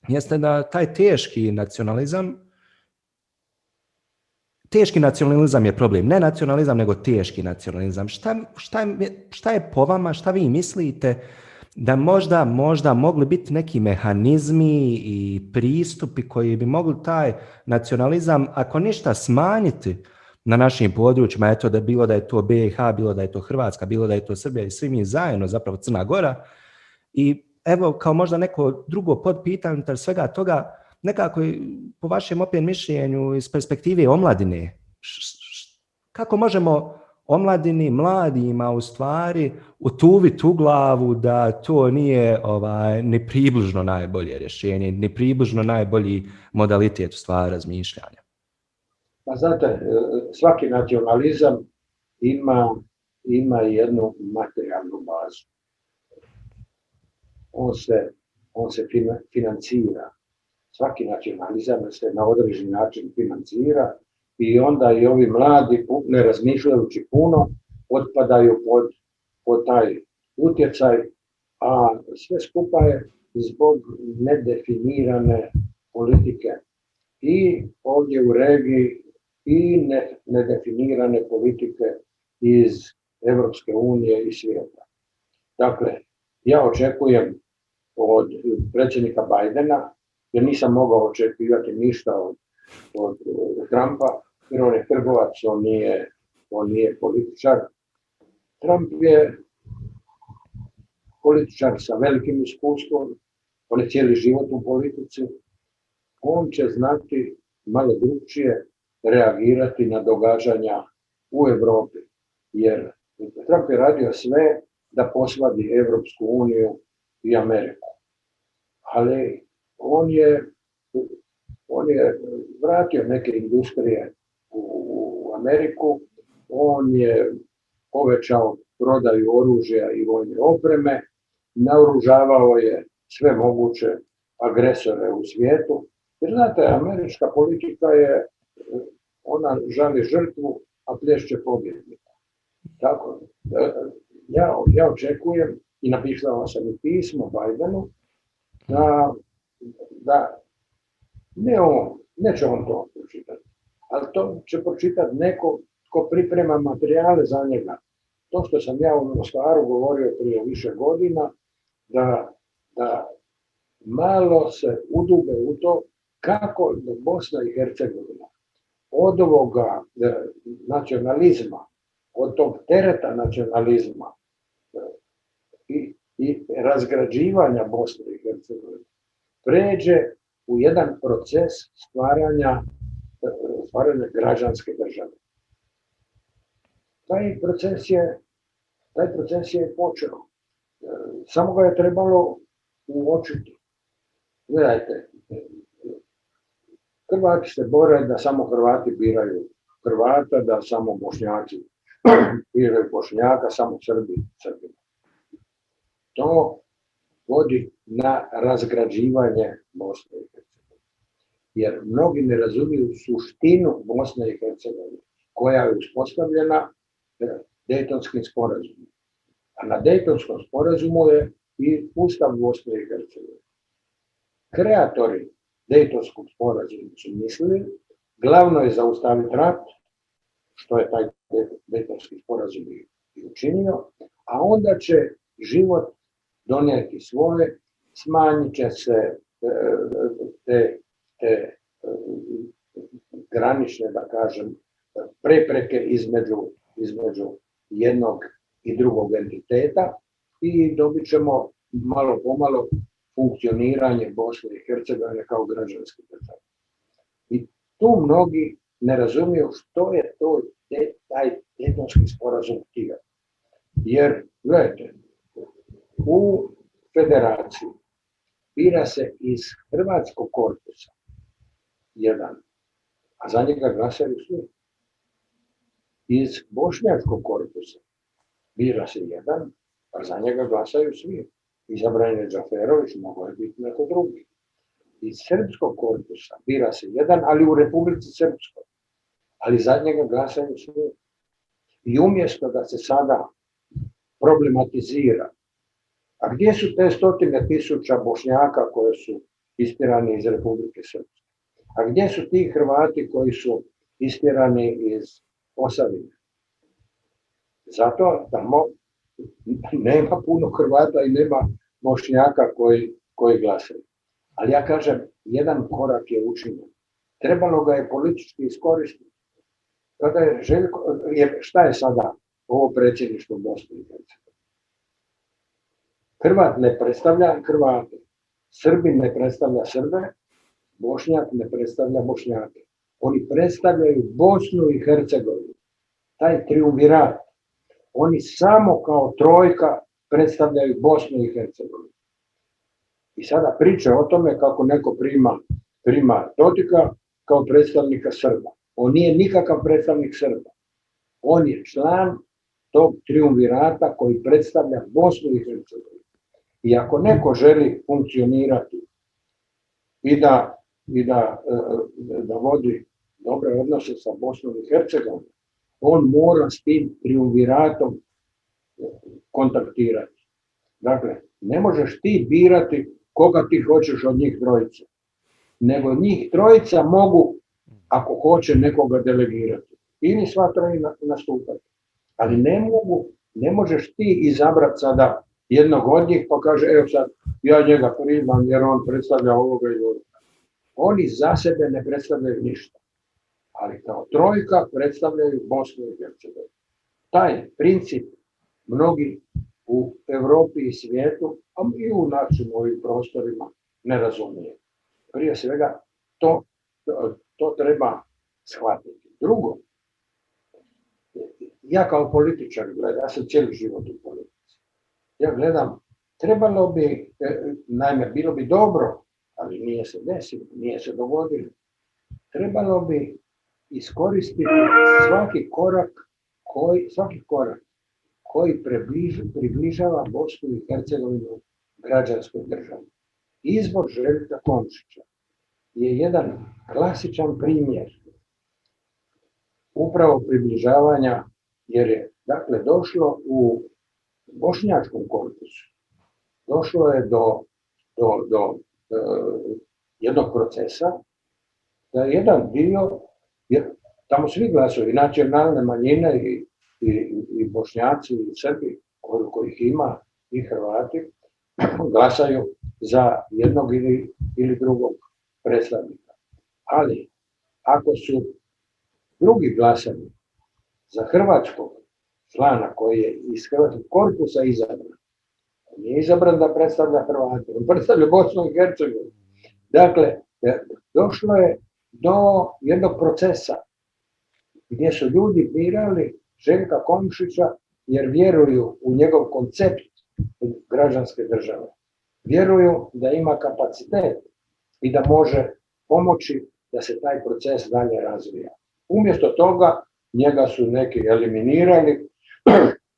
jeste da taj teški nacionalizam je problem. Ne nacionalizam, nego teški nacionalizam. Šta je po vama, šta vi mislite da možda mogli biti neki mehanizmi i pristupi koji bi mogli taj nacionalizam, ako ništa, smanjiti na našim područjima, eto da bilo da je to BiH, bilo da je to Hrvatska, bilo da je to Srbija i svi mi zajedno, zapravo Crna Gora. I evo, kao možda neko drugo podpitanje unutar svega toga, nekako po vašem opet mišljenju iz perspektive omladine, kako možemo omladini, mladima u stvari utuviti u glavu da to nije ni približno najbolje rješenje, ni približno najbolji modalitet u stvari razmišljanja? Pa znate, svaki nacionalizam ima jednu materijalnu bazu. On se financira. Svaki nacionalizam se na određeni način financira i onda i ovi mladi, ne razmišljajući puno, potpadaju pod pod taj utjecaj, a sve skupa je zbog nedefinirane politike i ovdje u regiji i nedefinirane politike iz Evropske unije i svijeta. Dakle, ja očekujem od predsjednika Bidena, jer nisam mogao očekivati ništa od Trumpa, jer on je trgovac, on nije političar. Trump je političar sa velikim iskustvom, on je cijeli život u politici, on će znati malo drugčije reagirati na događanja u Europi, jer Trump je radio sve da posvadi Evropsku uniju i Ameriku. Ali on je vratio neke industrije u Ameriku, on je povećao prodaju oružja i vojne opreme, naoružavao je sve moguće agresore u svijetu. Jer znate, američka politika je, ona žali žrtvu, a plješće pobjednika. Tako, ja očekujem i napisao sam i pismo Bidenu da neće on to pročitati, ali to će pročitati neko tko priprema materijale za njega. To što sam ja u Mostaru govorio prije više godina, da malo se udube u to kako Bosna i Hercegovina od ovoga nacionalizma, od tog tereta nacionalizma i razgrađivanja Bosne i Hercegovine pređe u jedan proces stvaranja građanske države. Taj proces je počeo. Samo ga je trebalo uočiti. Gledajte, Hrvati se bore da samo Hrvati biraju Hrvata, da samo Bošnjaci biraju Bošnjaka, samo Srbi Srbina. To vodi na razgrađivanje Bosne i Hercegovine. Jer mnogi ne razumiju suštinu Bosne i Hercegovine, koja je uspostavljena Dejtonskim sporazumom. A na Dejtonskom sporazumu je i Ustav Bosne i Hercegovine. Kreatori Dejtonskog sporazuma su mislili, glavno je zaustaviti rat, što je taj Dejtonski sporazum i učinio, a onda će život donijeti svoje, smanjit će se te granične, da kažem, prepreke između jednog i drugog entiteta i dobit ćemo malo pomalo funkcioniranje Bosne i Hercegovine kao građanske države. I tu mnogi ne razumiju što je to taj Dejtonski sporazum htio. Jer, gledajte, u federaciji bira se iz hrvatskog korpusa jedan, a za njega glasaju svi. Iz bošnjačkog korpusa bira se jedan, a za njega glasaju svi. Izabran je Džaferović, mogao je biti neko drugi. Iz srpskog korpusa bira se jedan, ali u Republici Srpskoj. Ali za njega glasaju svi. I umjesto da se sada problematizira, a gdje su te 100.000 Bošnjaka koje su istjerani iz Republike Srpske? A gdje su ti Hrvati koji su istjerani iz Posavine? Zato tamo nema puno Hrvata i nema Bošnjaka koji glasaju. Ali ja kažem, jedan korak je učinjen. Trebalo ga je politički iskoristiti. Kada je šta je sada ovo predsjedništvo Bosne i Hercegovine? Hrvat ne predstavlja Hrvate, Srbin ne predstavlja Srbe, Bošnjak ne predstavlja Bošnjake. Oni predstavljaju Bosnu i Hercegovinu, taj triumvirat. Oni samo kao trojka predstavljaju Bosnu i Hercegovinu. I sada priče o tome kako neko prima Dodika kao predstavnika Srba. On nije nikakav predstavnik Srba. On je član tog triumvirata koji predstavlja Bosnu i Hercegovinu. I ako neko želi funkcionirati i da vodi dobre odnose sa Bosnom i Hercegovinom, on mora s tim triumviratom kontaktirati. Dakle, ne možeš ti birati koga ti hoćeš od njih trojice, nego njih trojica mogu, ako hoće, nekoga delegirati. Ili sva trojica nastupati. Ali ne možeš ti izabrati sada jednog od njih pa kaže, evo sad, ja njega primam jer on predstavlja ovoga i ovoga. Oni za sebe ne predstavljaju ništa, ali kao trojka predstavljaju Bosnu i Hercegovinu. Taj princip mnogi u Europi i svijetu, a i u našim ovim prostorima ne razumije. Prije svega to treba shvatiti. Drugo, ja kao političar gledam, ja sam cijeli život u politici. Ja gledam, trebalo bi, naime, bilo bi dobro, ali nije se desilo, nije se dogodilo. Trebalo bi iskoristiti svaki korak koji približava Bosnu i Hercegovinu građanskoj državi. Izbor Željka Komšića je jedan klasičan primjer upravo približavanja, jer je dakle došlo u bošnjačkom korpusu, došlo je do jednog procesa da jedan dio, jer tamo svi glasuju, i nacionalne manjine i Bošnjaci i Srbi, koliko ih ima, i Hrvati, glasaju za jednog ili drugog predstavnika. Ali ako su drugi glasali za hrvatskog člana koji je iz hrvatskog korpusa izabran, on nije izabran da predstavlja Hrvate, on predstavlja Bosnu i Hercegovinu. Dakle, došlo je do jednog procesa gdje su ljudi birali Željka Komšića jer vjeruju u njegov koncept građanske države. Vjeruju da ima kapacitet i da može pomoći da se taj proces dalje razvija. Umjesto toga njega su neki eliminirali,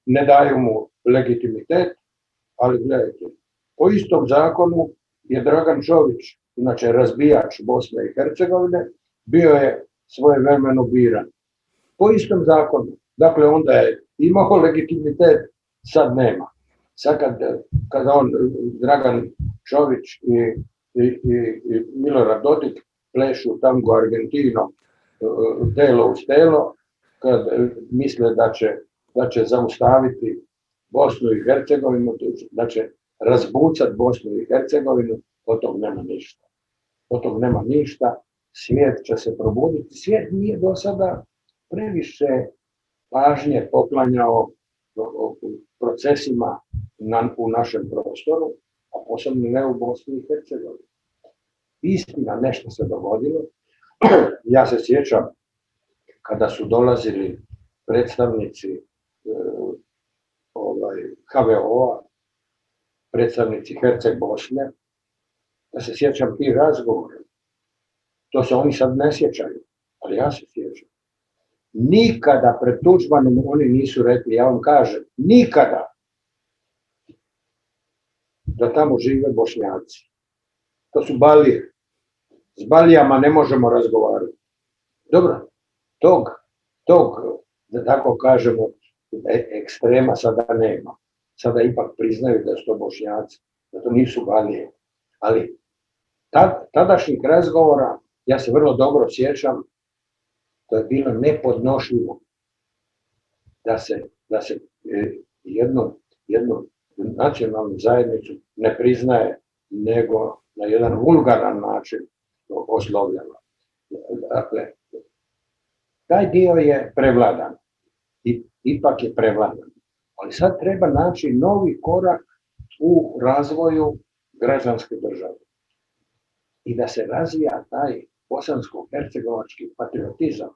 ne daju mu legitimitet, ali gledajte, po istom zakonu je Dragan Čović, inače razbijač Bosne i Hercegovine, bio je svojevremeno biran. Po istom zakonu. Dakle, onda je imao legitimitet, sad nema. Sad kada on, Dragan Čović i Milorad Dodik plešu tango Argentino, telo uz telo, kad misle da će zaustaviti Bosnu i Hercegovinu, da će razbucati Bosnu i Hercegovinu, od tog nema ništa. Od tog nema ništa, svijet će se probuditi. Svijet nije do sada previše pažnje poklanjao procesima u našem prostoru, a posebno ne u Bosni i Hercegovini. Istina, nešto se dogodilo. Ja se sjećam kada su dolazili predstavnici HVO-a, predstavnici Herceg Bosne, da se sjećam tih razgovora. To se oni sad ne sjećaju, ali ja se sjećam. Nikada pred Tuđmanom oni nisu rekli, ja vam kažem, nikada da tamo žive Bošnjaci. To su balije. S balijama ne možemo razgovarati. Dobro, tog, da tako kažemo, ekstrema sada nema. Sada ipak priznaju da su to Bošnjaci, da to nisu balije. Ali tadašnjih razgovora, ja se vrlo dobro sjećam, to je bilo nepodnošljivo da se jednu nacionalnu zajednicu ne priznaje, nego na jedan vulgaran način oslovljava. Dakle, taj dio je prevladan. Ipak je prevladan. Ali sad treba naći novi korak u razvoju građanske države. I da se razvija taj bosansko-hercegovački patriotizam,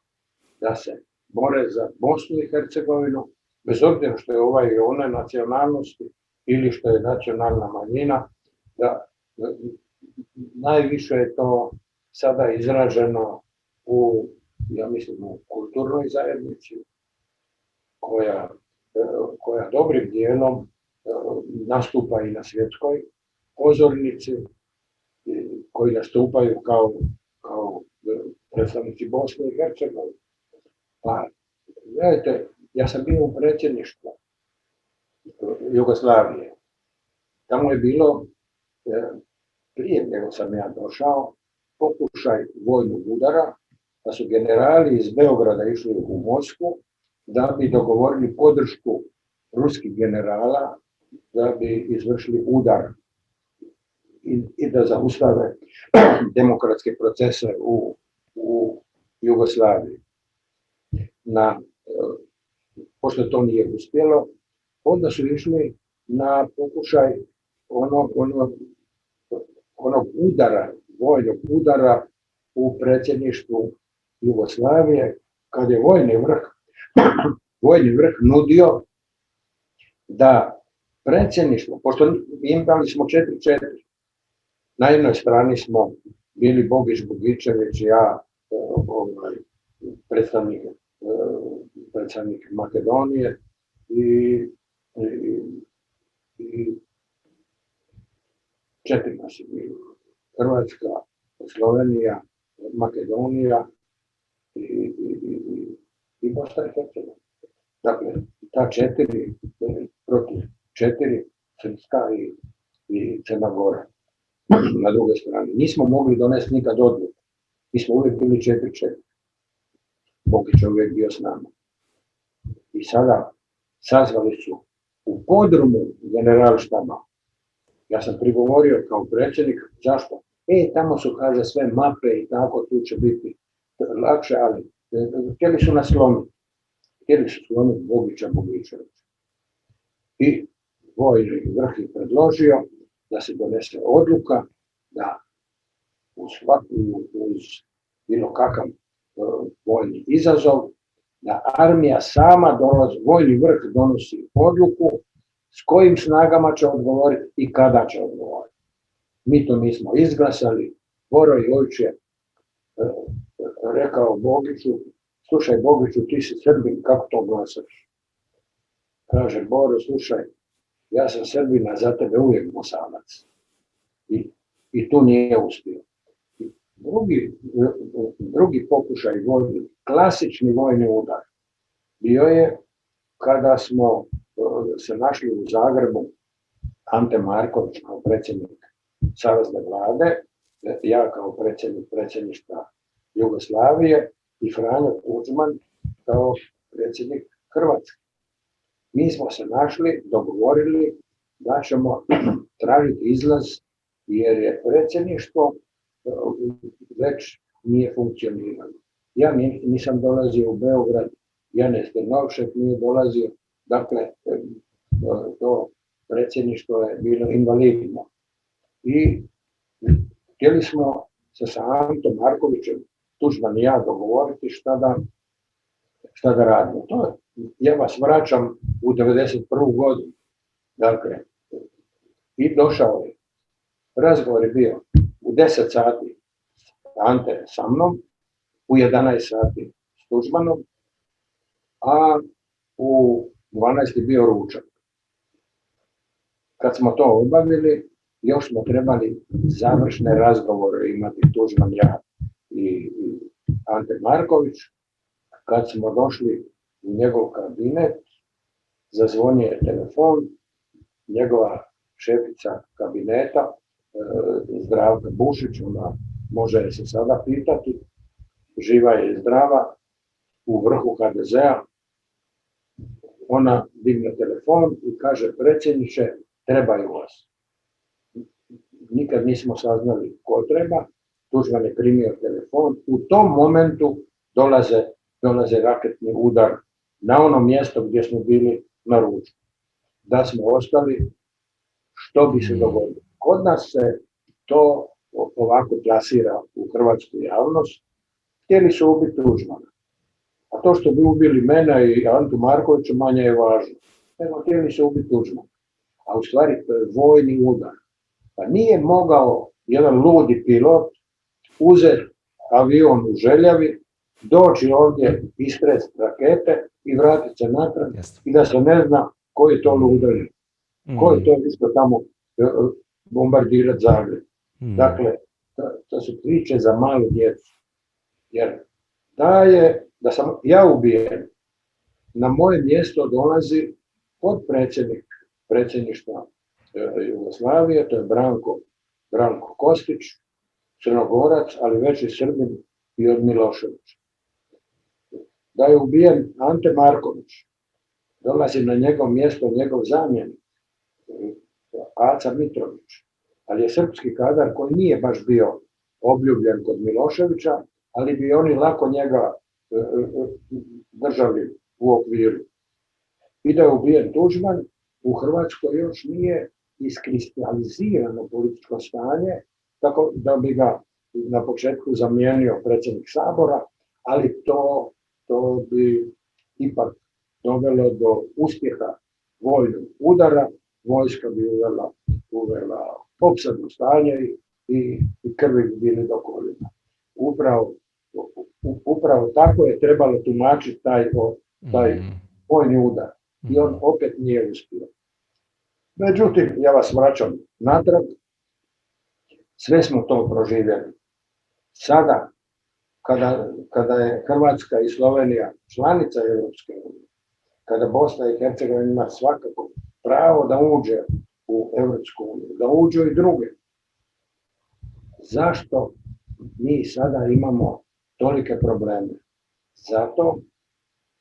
da se bore za Bosnu i Hercegovinu, bez obzira što je ovaj i one nacionalnosti ili što je nacionalna manjina, da najviše je to sada izraženo ja mislim, u kulturnoj zajednici, koja dobrim dijelom nastupa i na svjetskoj pozornici, koji nastupaju kao predstavnici Bosne i Hercegovine. Pa, gledajte, ja sam bio u predsjedništvu Jugoslavije. Tamo je bilo, prije nego sam ja došao, pokušaj vojnog udara, da su generali iz Beograda išli u Moskvu da bi dogovorili podršku ruskih generala da bi izvršili udar i da zaustave demokratske procese u Jugoslaviji. Pošto to nije uspjelo, onda su išli na pokušaj onog udara, vojnog udara u predsjedništvu Jugoslavije, kad je vojni vrh nudio da predsjedništvo, pošto imali smo 4-4, na jednoj strani smo bili Bogić Bogičević, ja, predstavnik Makedonije i 4 nas je bilo. Hrvatska, Slovenija, Makedonija i Bosna i Hercegovina. Dakle, ta 4 protiv 4, Srpska i Crna Gora. Na drugoj strani. Nismo mogli donesti nikad odluku. Mi smo uvijek bili 4-4. Bogić je uvijek bio s nama. I sada sazvali su u podrumu generalštaba. Ja sam prigovorio kao predsjednik, zašto? Tamo su, kaže, sve mape i tako, tu će biti lakše, ali htjeli su nas slomiti. Htjeli su slomiti Bogića Bogičevića. I vojni vrh je predložio da se donese odluka da uz bilo kakav vojni izazov, da armija sama dolazi, vojni vrh donosi odluku s kojim snagama će odgovoriti i kada će odgovoriti. Mi to nismo izglasali. Boro Jojić je rekao Bogiću, slušaj Bogiću, ti si Srbin, kako to glasaš? Kaže Boro, slušaj, ja sam Srbina, za tebe uvijek Bosanac. I tu nije uspio. Drugi pokušaj vojni, klasični vojni udar, bio je kada smo se našli u Zagrebu, Ante Marković kao predsjednik Savezne vlade, ja kao predsjednik predsjedništva Jugoslavije i Franjo Tuđman kao predsjednik Hrvatske. Mi smo se našli, dogovorili da ćemo tražiti izlaz jer je predsjedništvo već nije funkcioniralo. Ja nisam dolazio u Beograd, Janez Drnovšek nije dolazio, dakle to predsjedništvo je bilo invalidno. I htjeli smo se sa Antom Markovićem, Tuđman i ja, dogovoriti šta da radimo. Ja vas vraćam u 1991. godinu. Dakle, i došao je. Razgovor je bio u 10 sati Ante sa mnom, u 11 sati s Tuđmanom, a u 12 je bio ručak. Kad smo to obavili, još smo trebali završne razgovore imati Tuđman, ja i Ante Marković. Kad smo došli u njegov kabinet, zazvonio je telefon, njegova šefica kabineta, Zdravka Bušić, ona može se sada pitati, živa je i zdrava, u vrhu HDZ-a, ona digne telefon i kaže, predsjedniče, trebaju vas. Nikad nismo saznali ko treba, Tuđman je primio telefon, u tom momentu dolaze raketni udar na ono mjesto gdje smo bili na ručku. Da smo ostali, što bi se dogodilo? Kod nas se to ovako plasira u hrvatsku javnost. Htjeli su ubiti Tuđmana. A to što bi ubili mene i Antu Markovića manje je važno. Nego htjeli su ubiti Tuđmana. A u stvari to je vojni udar. Pa nije mogao jedan ludi pilot uzeti avion u Željavi, doći ovdje, istresti rakete i vratiti se natrag i da se ne zna ko je to ludario. Ko je to isto tamo bombardirati Zagreb. Dakle, to su priče za malu djecu. Jer da sam ja ubijen, na moje mjesto dolazi potpredsjednik predsjedništva Jugoslavije, to je Branko Kostić, Crnogorac, ali veći Srbin i od Miloševića. Da je ubijen Ante Marković, dolazi na njegov mjesto njegov zamjenik, Aca Mitrović, ali je srpski kadar koji nije baš bio obljubljen kod Miloševića, ali bi oni lako njega držali u okviru. I da je ubijen Tuđman, u Hrvatskoj još nije iskristalizirano političko stanje, tako da bi ga na početku zamijenio predsjednik Sabora, ali to bi ipak dovelo do uspjeha vojnog udara, vojska bi uvela opsadno stanje i krvi bi bili do koljena. Upravo tako je trebalo tumačiti taj vojni udar i on opet nije uspio. Međutim, ja vas vraćam natrag, sve smo to proživjeli. Sada, kada je Hrvatska i Slovenija članica Europske unije, kada Bosna i Hercegovina ima svakako pravo da uđe u Europsku uniju, da uđu i druge, zašto mi sada imamo tolike probleme? Zato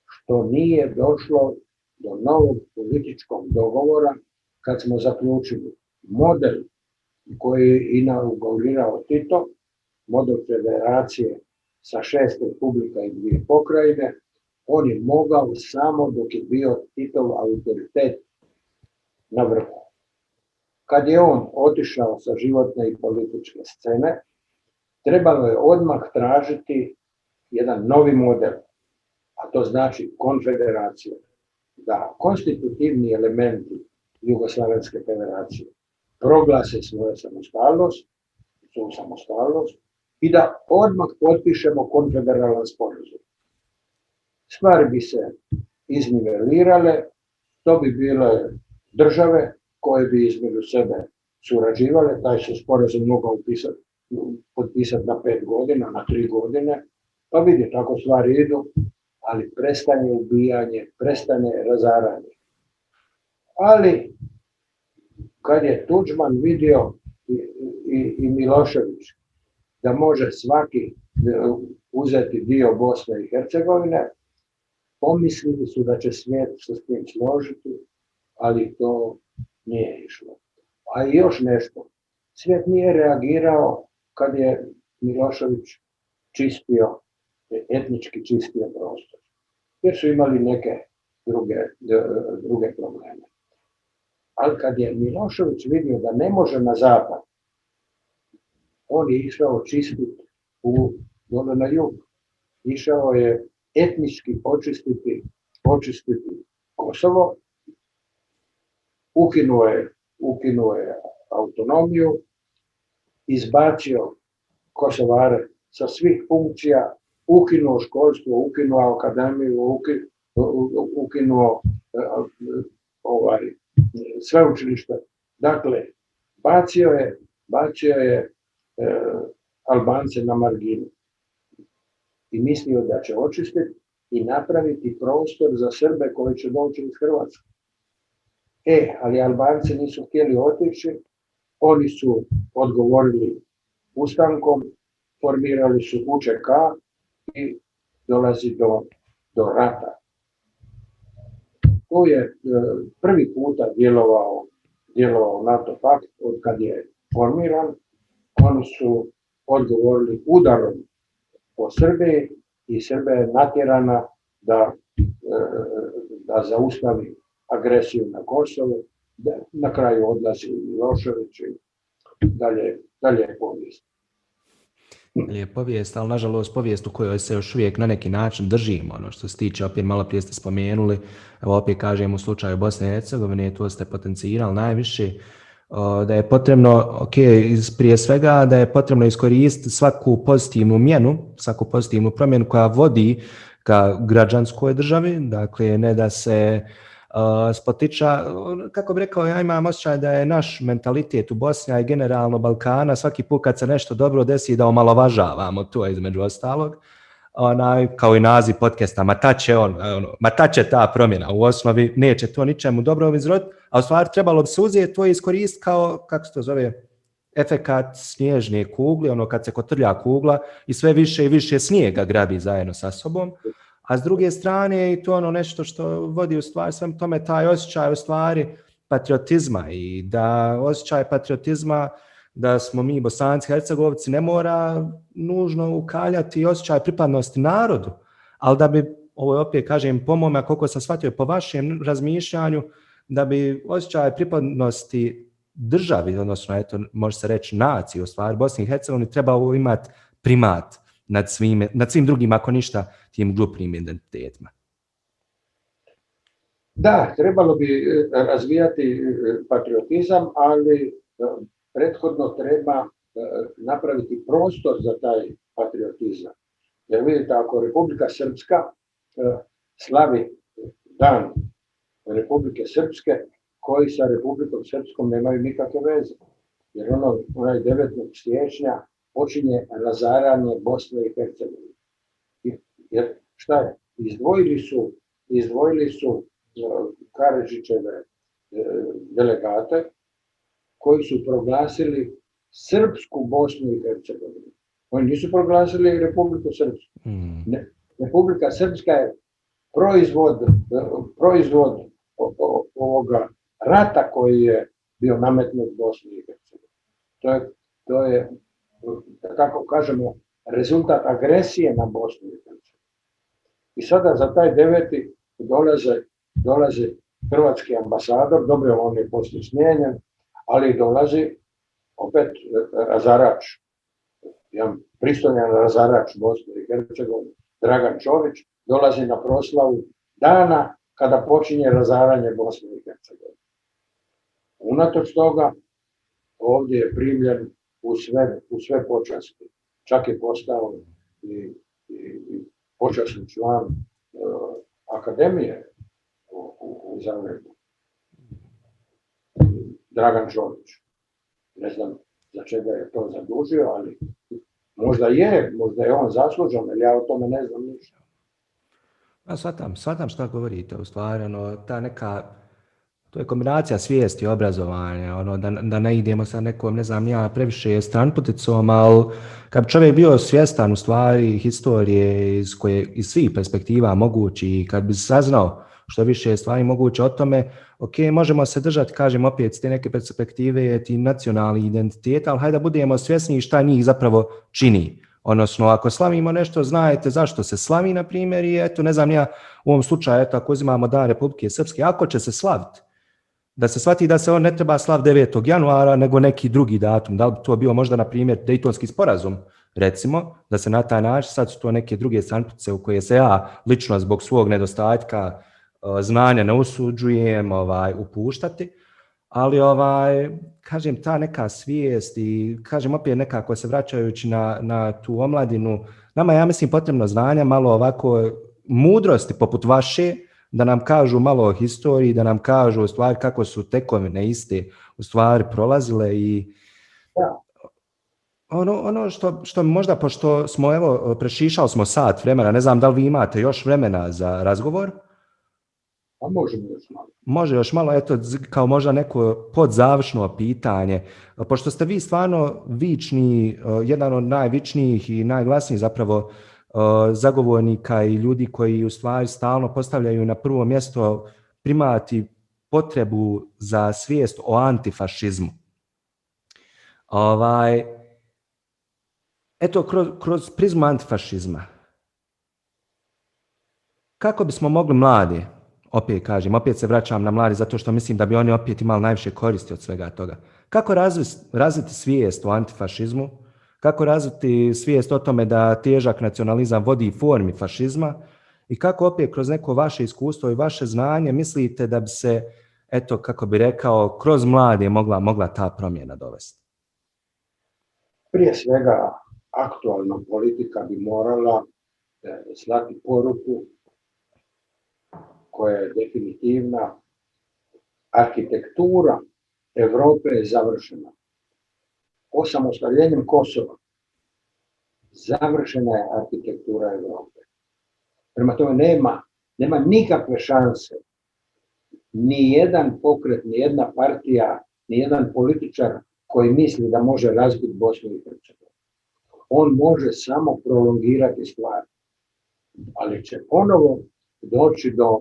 što nije došlo do novog političkog dogovora kad smo zaključili model koji je inaugurirao Tito, model federacije sa 6 republika i 2 pokrajine, on je mogao samo dok je bio Titov autoritet na vrhu. Kad je on otišao sa životne i političke scene, trebalo je odmah tražiti jedan novi model, a to znači konfederacija, da konstitutivni elementi Jugoslavenske federacije proglase svoju samostalnost i da odmah potpišemo konfederalan sporazum. Stvari bi se iznivelirale, to bi bile države koje bi između sebe surađivale, taj se sporazum mogao potpisati na 5 godina, na 3 godine, pa vidi, tako stvari idu, ali prestane ubijanje, prestane razaranje. Ali kad je Tuđman vidio i Milošević da može svaki uzeti dio Bosne i Hercegovine, pomislili su da će svijet se s tim složiti, ali to nije išlo. A i još nešto, svijet nije reagirao kad je Milošević etnički čistio prostor, jer su imali neke druge probleme. Ali kad je Milošević vidio da ne može na zapad, on je išao čistiti dole na jug. Išao je etnički očistiti Kosovo, ukinuo je autonomiju, izbacio Kosovare sa svih funkcija, ukinuo školstvo, ukinuo akademiju, ukinuo sveučilište. Dakle, bacio je Albance na marginu i mislio da će očistiti i napraviti prostor za Srbe koji će doći iz Hrvatske. Ali Albanci nisu htjeli otići, oni su odgovorili ustankom, formirali su UČK i dolazi do rata. Tu je prvi puta djelovao NATO pakt od kad je formiran. Oni su odgovorili udarom po Srbiji i Srbija je natjerana da zaustavi agresiju na Kosovo. Na kraju odlazi Milošević i dalje je povijest. Je povijest, ali nažalost povijest u kojoj se još uvijek na neki način držimo. Ono što se tiče, opet malo prije ste spomenuli, evo opet kažem u slučaju Bosne i Hercegovine, to ste potencirali najviše, da je potrebno, prije svega da je potrebno iskoristiti svaku pozitivnu promjenu koja vodi ka građanskoj državi, dakle ne da se spotiča, kako bi rekao, ja imam osjećaj da je naš mentalitet u Bosni, a i generalno Balkana, svaki put kad se nešto dobro desi da omalovažavamo to između ostalog, kao i naziv podcasta, ma ta će ta promjena, u osnovi neće to ničemu dobro izroditi, a u stvari trebalo bi se uzeti to i iskoristiti kao, kako se to zove, efekat snježne kugle, kad se kotrlja kugla i sve više i više snijega grabi zajedno sa sobom, a s druge strane i to nešto što vodi u stvari svem tome taj osjećaj u stvari patriotizma i da osjećaj patriotizma da smo mi Bosanci, Hercegovci ne mora nužno ukaljati osjećaj pripadnosti narodu, ali da bi, ovo opet kažem po mome, koliko sam shvatio po vašem razmišljanju, da bi osjećaj pripadnosti državi, odnosno može se reći naciji, u stvari Bosni i Hercegovini trebao imati primat nad svim drugim, ako ništa, tim grupnim identitetima. Da, trebalo bi razvijati patriotizam, ali prethodno treba napraviti prostor za taj patriotizam. Jer vidite, ako Republika Srpska slavi dan Republike Srpske, koji sa Republikom Srpskom nemaju nikakve veze. Jer onaj 9. siječnja počinje razaranje Bosne i Hercegovine. Jer šta je? Izdvojili su Karadžićeve delegate koji su proglasili Srpsku Bosnu i Hercegovinu. Oni nisu proglasili Republiku Srpsku. Republika Srpska je proizvod ovoga rata koji je bio nametnut Bosni i Hercegovini. To je, kako kažemo, rezultat agresije na Bosnu i Hercegovinu. I sada za taj 9. dolazi hrvatski ambasador, dobro, on je poslije smijenjen, ali dolazi opet razarač, jedan pristojan razarač Bosne i Hercegovine, Dragan Čović, dolazi na proslavu dana kada počinje razaranje Bosne i Hercegovine. Unatoč toga, ovdje je primljen u sve počasti. Čak je postao i počasni član akademije u Zagrebu. Dragan Čović. Ne znam za čega je to zadužio, ali možda je on zaslužan, ali ja o tome ne znam ništa. Ja shvatam šta govorite, u stvari, to je kombinacija svijesti i obrazovanja, da ne idemo sa nekom, ne znam ja, previše stranputicom, ali kad bi čovjek bio svjestan u stvari historije iz svih perspektiva mogući i kad bi saznao što više stvari moguće o tome, ok, možemo se držati, kažem opet, s te neke perspektive, ti nacionalni identitet, ali hajde da budemo svjesni šta njih zapravo čini. Odnosno, ako slavimo nešto, znajte zašto se slavi, na primjer, i eto, ne znam ja, u ovom slučaju, eto, ako uzimamo Dan Republike Srpske, ako će se slaviti, da se shvati da se on ne treba slaviti 9. januara, nego neki drugi datum. Da li bi to bio možda, na primjer, Dejtonski sporazum, recimo, da se na taj način, sad su to neke druge stranpuce u koje se ja lično zbog svog nedostatka znanja ne usuđujem upuštati, ali kažem, ta neka svijest i kažem opet nekako se vraćajući na tu omladinu, nama ja mislim potrebno znanja, malo ovako mudrosti poput vaše, da nam kažu malo o historiji, da nam kažu u stvari kako su tekovine iste u stvari prolazile i ono što možda, pošto smo evo prešišali smo sat vremena, ne znam da li vi imate još vremena za razgovor? A možemo još malo. Može još malo, eto, kao možda neko podzavršno pitanje. Pošto ste vi stvarno vični, jedan od najvičnijih i najglasnijih zapravo zagovornika i ljudi koji u stvari stalno postavljaju na prvo mjesto primati potrebu za svijest o antifašizmu. Eto, kroz prizmu antifašizma, kako bismo mogli mladi, opet se vraćam na mladi zato što mislim da bi oni opet imali najviše koristi od svega toga. Kako razviti svijest o antifašizmu? Kako razviti svijest o tome da težak nacionalizam vodi formi fašizma? I kako opet kroz neko vaše iskustvo i vaše znanje mislite da bi se, eto, kako bi rekao, kroz mlade mogla ta promjena dovesti? Prije svega, aktualna politika bi morala slati poruku koja je definitivna. Arhitektura Europe je završena. Osamostaljenjem Kosova završena je arhitektura Europe. Prema tome nema nikakve šanse. Ni jedan pokret, ni jedna partija, ni jedan političar koji misli da može razbiti Bosnu i Hercegovinu. On može samo prolongirati stvari. Ali će ponovo doći do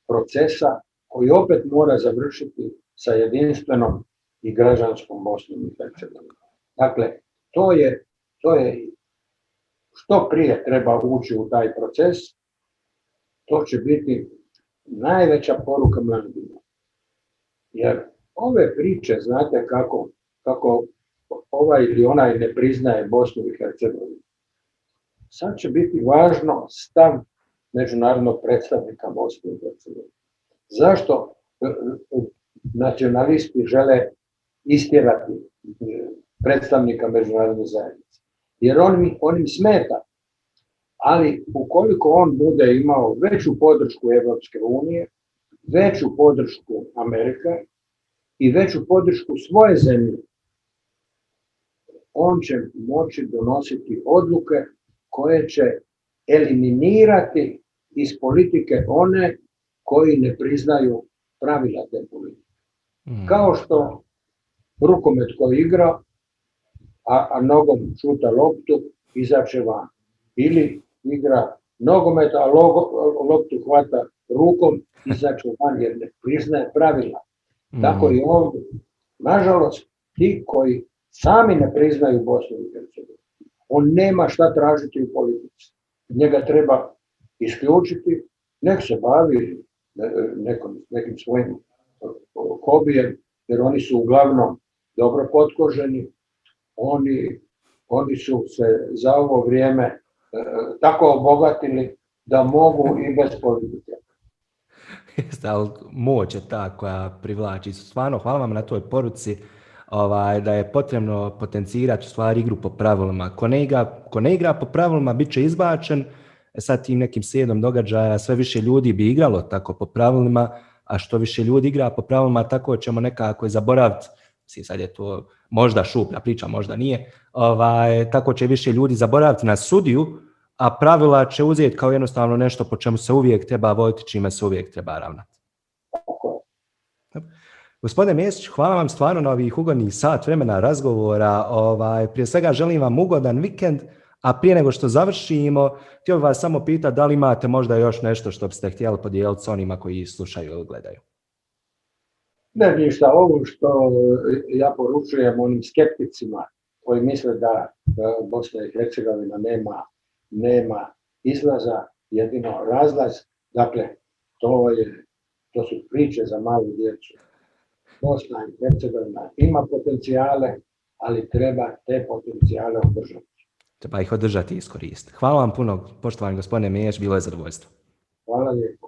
procesa koji opet mora završiti sa jedinstvenom i građanskom Bosnom i Hercegovinom. Dakle, to je što prije treba ući u taj proces, to će biti najveća poruka mladima. Jer ove priče, znate kako ovaj ili onaj ne priznaje Bosnu i Hercegovinu. Sad će biti važno stav međunarodnog predstavnika Bosne i Hercegovine. Zašto nacionalisti žele istjerati predstavnika međunarodne zajednice? Jer on im smeta. Ali ukoliko on bude imao veću podršku Evropske unije, veću podršku Amerike i veću podršku svoje zemlje, on će moći donositi odluke koje će eliminirati iz politike one koji ne priznaju pravila te politike. Kao što rukomet koji igra, a nogom šuta loptu, izaće van. Ili igra nogomet, a loptu hvata rukom, izaće van jer ne priznaje pravila. Tako i ovdje. Nažalost, ti koji sami ne priznaju Bosnu i Hercegovinu, on nema šta tražiti u politici. Njega treba isključiti, nek se bavi nekim svojim hobijem, jer oni su uglavnom dobro potkoženi, oni su se za ovo vrijeme tako obogatili da mogu i bez politike. Jeste, ali moć je ta koja privlači. Stvarno, hvala vam na toj poruci da je potrebno potencirati u stvari igru po pravilima. Ko ne igra po pravilima, bit će izbačen. Sad tim nekim slijedom događaja sve više ljudi bi igralo tako po pravilima, a što više ljudi igra po pravilima, tako ćemo nekako zaboraviti. Sad je to možda šuplja priča, možda nije. Tako će više ljudi zaboraviti na sudiju, a pravila će uzeti kao jednostavno nešto po čemu se uvijek treba voditi, čime se uvijek treba ravnati. Gospodine Mesić, hvala vam stvarno na ovih ugodnih sat vremena razgovora. Prije svega želim vam ugodan vikend, a prije nego što završimo, htio bih vas samo pitati da li imate možda još nešto što biste htjeli podijeliti s onima koji slušaju ili gledaju. Ne, ništa. Ovo što ja poručujem onim skepticima koji misle da Bosna i Hercegovina nema izlaza, jedino razlaz. Dakle, to su priče za malu djecu. Bosna i Hercegovina ima potencijale, ali treba te potencijale održati. Treba ih održati i iskoristiti. Hvala vam puno, poštovani gospodine Mesić, bilo je zadovoljstvo. Hvala lijepo.